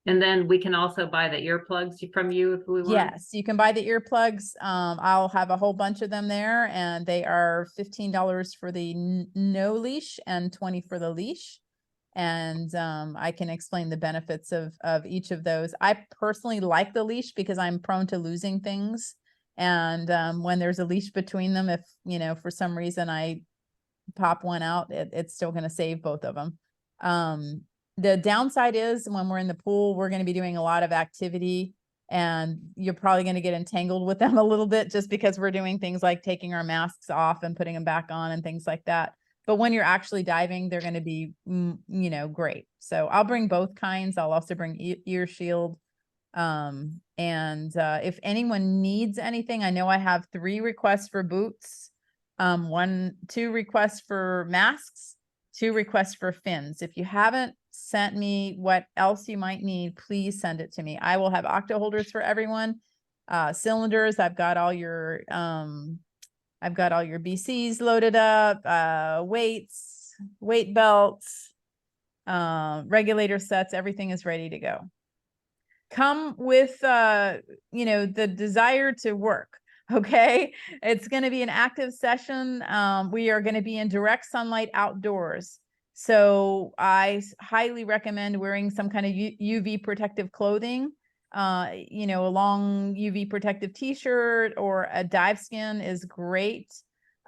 And then we can also buy the earplugs from you if we want. Yes, you can buy the earplugs. I'll have a whole bunch of them there, and they are $15 for the no leash and $20 for the leash. And I can explain the benefits of each of those. I personally like the leash because I'm prone to losing things. And when there's a leash between them, if, for some reason I pop one out, it's still going to save both of them. The downside is when we're in the pool, we're going to be doing a lot of activity, and you're probably going to get entangled with them a little bit just because we're doing things like taking our masks off and putting them back on and things like that. But when you're actually diving, they're going to be, great. So I'll bring both kinds. I'll also bring ear shield. If anyone needs anything, I know I have 3 requests for boots, 2 requests for masks, 2 requests for fins. If you haven't sent me what else you might need, please send it to me. I will have octo holders for everyone. Cylinders, I've got all your BCs loaded up, weights, weight belts, regulator sets, everything is ready to go. Come with the desire to work. Okay, it's going to be an active session. We are going to be in direct sunlight outdoors. So I highly recommend wearing some kind of UV protective clothing. You know, a long UV protective t-shirt or a dive skin is great.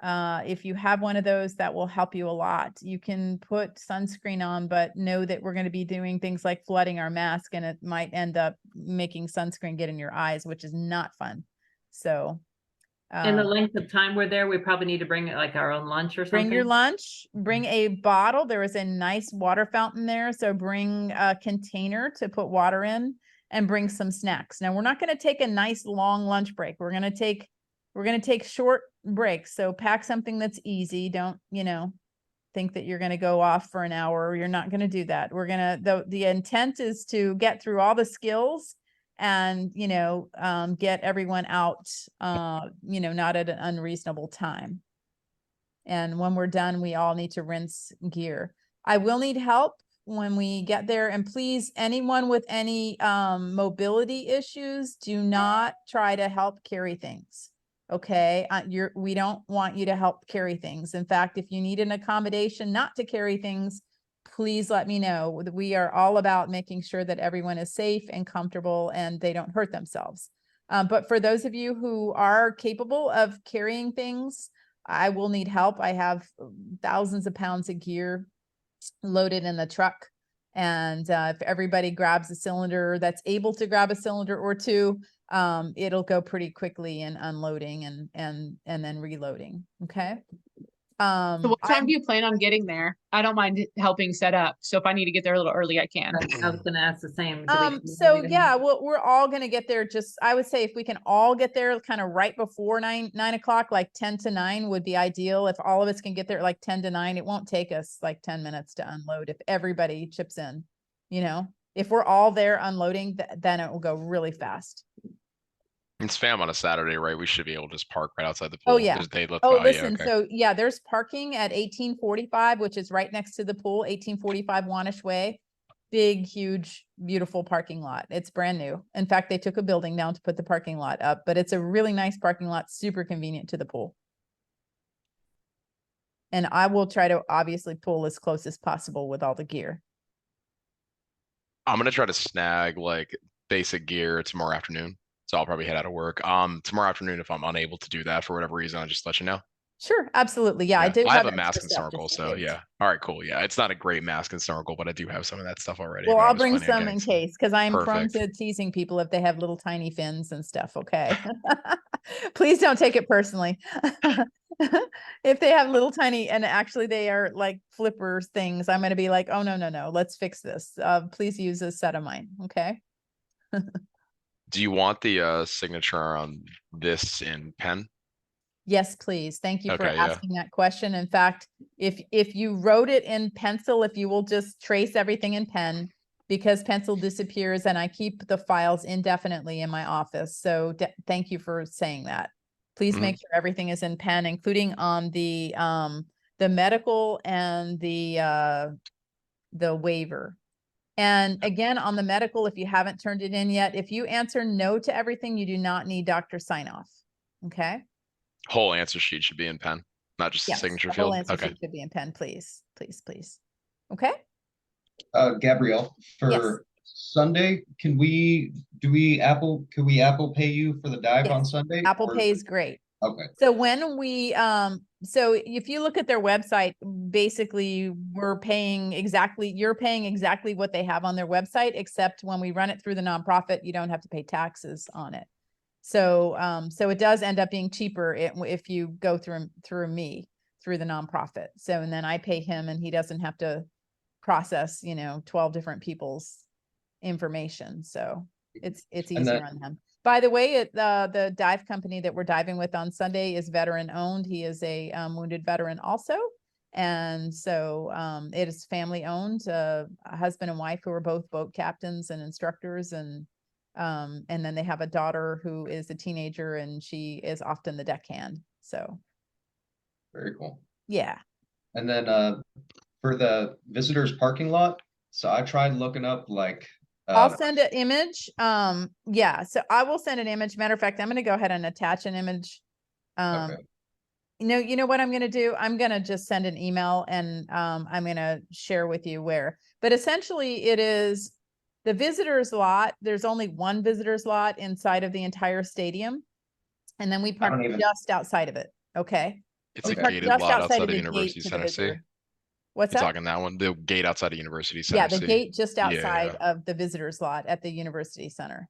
If you have one of those, that will help you a lot. You can put sunscreen on, but know that we're going to be doing things like flooding our mask, and it might end up making sunscreen get in your eyes, which is not fun. So And the length of time we're there, we probably need to bring like our own lunch or something. bring your lunch, bring a bottle. There is a nice water fountain there. So bring a container to put water in, and bring some snacks. Now we're not going to take a nice long lunch break. We're going to take short breaks. So pack something that's easy. Don't, you know, think that you're going to go off for an hour. You're not going to do that. We're going to, the intent is to get through all the skills and, you know, get everyone out, you know, not at an unreasonable time. And when we're done, we all need to rinse gear. I will need help when we get there. And please, anyone with any mobility issues, do not try to help carry things. Okay, we don't want you to help carry things. In fact, if you need an accommodation not to carry things, please let me know. We are all about making sure that everyone is safe and comfortable and they don't hurt themselves. But for those of you who are capable of carrying things, I will need help. I have thousands of pounds of gear loaded in the truck. And if everybody grabs a cylinder that's able to grab a cylinder or two, it'll go pretty quickly in unloading and then reloading. Okay. So what time do you plan on getting there? I don't mind helping set up. So if I need to get there a little early, I can. I was going to ask the same. So yeah, we're all going to get there. Just, I would say if we can all get there kind of right before 9 o'clock, like 10 to 9 would be ideal. If all of us can get there like 10 to 9, it won't take us like 10 minutes to unload if everybody chips in, you know, if we're all there unloading, then it will go really fast. It's fam on a Saturday, right? We should be able to just park right outside the pool. Oh yeah. Listen, okay. so yeah, there's parking at 1845, which is right next to the pool, 1845 Wanish Way. Big, huge, beautiful parking lot. It's brand new. In fact, they took a building down to put the parking lot up, but it's a really nice parking lot, super convenient to the pool. And I will try to obviously pull as close as possible with all the gear. I'm gonna try to snag like basic gear tomorrow afternoon. So I'll probably head out of work. Tomorrow afternoon, if I'm unable to do that for whatever reason, I'll just let you know. Sure, absolutely. Yeah, I do. I have a mask and snorkel, so yeah. All right, cool. Yeah, it's not a great mask and snorkel, but I do have some of that stuff already. Well, I'll bring some in case, because I'm prone to teasing people if they have little tiny fins and stuff. Okay. Please don't take it personally. If they have little tiny, and actually they are like flippers things, I'm going to be like, oh, no, let's fix this. Please use a set of mine. Okay. Do you want the signature on this in pen? Yes, please. Thank you for asking that question. In fact, if you wrote it in pencil, if you will just trace everything in pen, because pencil disappears and I keep the files indefinitely in my office. So thank you for saying that. Please make sure everything is in pen, including on the medical and the waiver. And again, on the medical, if you haven't turned it in yet, if you answer no to everything, you do not need doctor sign off. Okay. Whole answer sheet should be in pen, not just the signature the field. Whole answer sheet should be in pen, please. Okay. Gabrielle, for Sunday, can we Apple Pay you for the dive on Sunday? Apple Pay is great. Okay. So when we, so if you look at their website, basically you're paying exactly what they have on their website, except when we run it through the nonprofit, you don't have to pay taxes on it. So, so it does end up being cheaper if you go through me, through the nonprofit. So, and then I pay him and he doesn't have to process, 12 different people's information. So it's easier on him. By the way, the dive company that we're diving with on Sunday is veteran owned. He is a wounded veteran also. And so it is family owned, a husband and wife who are both boat captains and instructors. And then they have a daughter who is a teenager and she is often the deckhand. So. Very cool. Yeah. And then for the visitors parking lot, so I tried looking up like I'll send an image. Yeah, so I will send an image. Matter of fact, I'm going to go ahead and attach an image. Okay. You know what I'm going to do? I'm going to just send an email and I'm going to share with you where. But essentially it is the visitors lot. There's only one visitors lot inside of the entire stadium. And then we park just outside of it. Okay. It's We a park gated just lot outside outside of of the University gate to the Center, see? visitor. What's You that? talking that one? The gate outside of University Center, Yeah, the see? gate just Yeah, outside yeah. of the visitors lot at the University Center,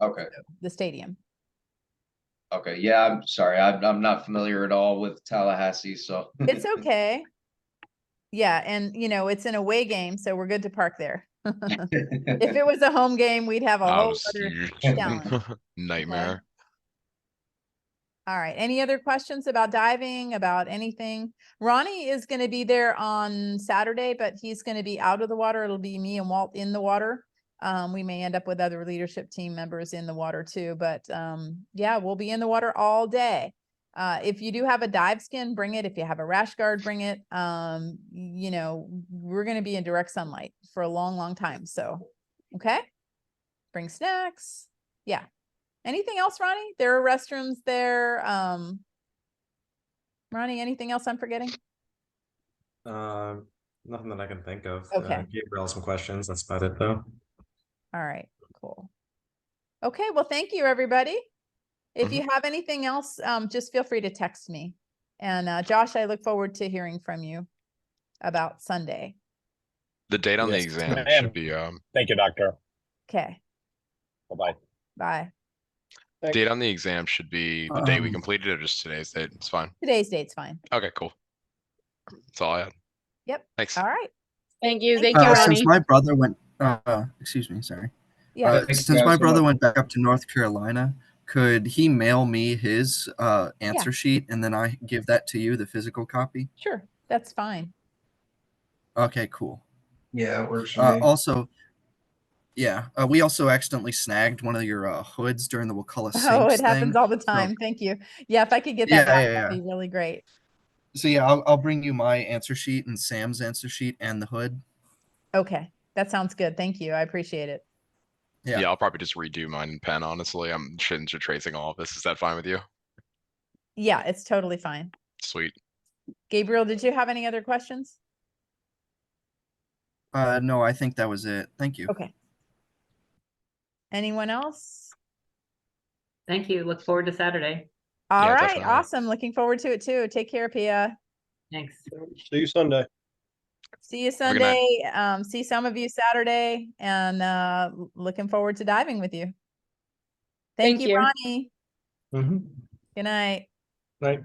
Okay. the stadium. Okay. Yeah, I'm sorry. I'm not familiar at all with Tallahassee, so. It's okay. Yeah, and you know, it's an away game, so we're good to park there. If it was a home game, we'd have a I whole was other challenge. nightmare. All right. Any other questions about diving, about anything? Ronnie is going to be there on Saturday, but he's going to be out of the water. It'll be me and Walt in the water. We may end up with other leadership team members in the water too, but yeah, we'll be in the water all day. If you do have a dive skin, bring it. If you have a rash guard, bring it. You know, we're going to be in direct sunlight for a long, long time. So, okay. Bring snacks. Yeah. Anything else, Ronnie? There are restrooms there. Ronnie, anything else I'm forgetting? Nothing that I can think of. Okay. Gabrielle, some questions. That's about it, though. All right, cool. Okay, well, thank you, everybody. If you have anything else, just feel free to text me. And Josh, I look forward to hearing from you about Sunday. The date on the Yes, exam ma'am. should be Thank you, Doctor. Okay, Bye-bye. bye. date on the exam should be the day we completed it or just today's date. It's fine. Today's date's fine. Okay, cool. That's all I had. Yep. Thanks. All right. Thank you. Thank you, Since Ronnie. my brother went, excuse me, sorry. Yeah. Since my brother went back up to North Carolina, could he mail me his answer sheet and then I give that to you, the physical copy? Sure, that's fine. Okay, cool. Yeah, it works for me. Also, yeah, we also accidentally snagged one of your hoods during the Wakulla Sinks Oh, it happens thing. all the time. Thank you. Yeah, if I could get that back, that'd be really great. So yeah, I'll bring you my answer sheet and Sam's answer sheet and the hood. Okay, that sounds good. Thank you. I appreciate it. Yeah, I'll probably just redo mine in pen, honestly. I'm tracing all of this. Is that fine with you? Yeah, it's totally fine. Sweet. Gabriel, did you have any other questions? No, I think that was it. Thank you. Okay. Anyone else? Thank you. Look forward to Saturday. All Yeah, right, definitely. awesome. Looking forward to it too. Take care, Pia. Thanks. See you Sunday. See you Have a good night. Sunday. See some of you Saturday, and looking forward to diving with you. Thank you, Ronnie. Good night. Right.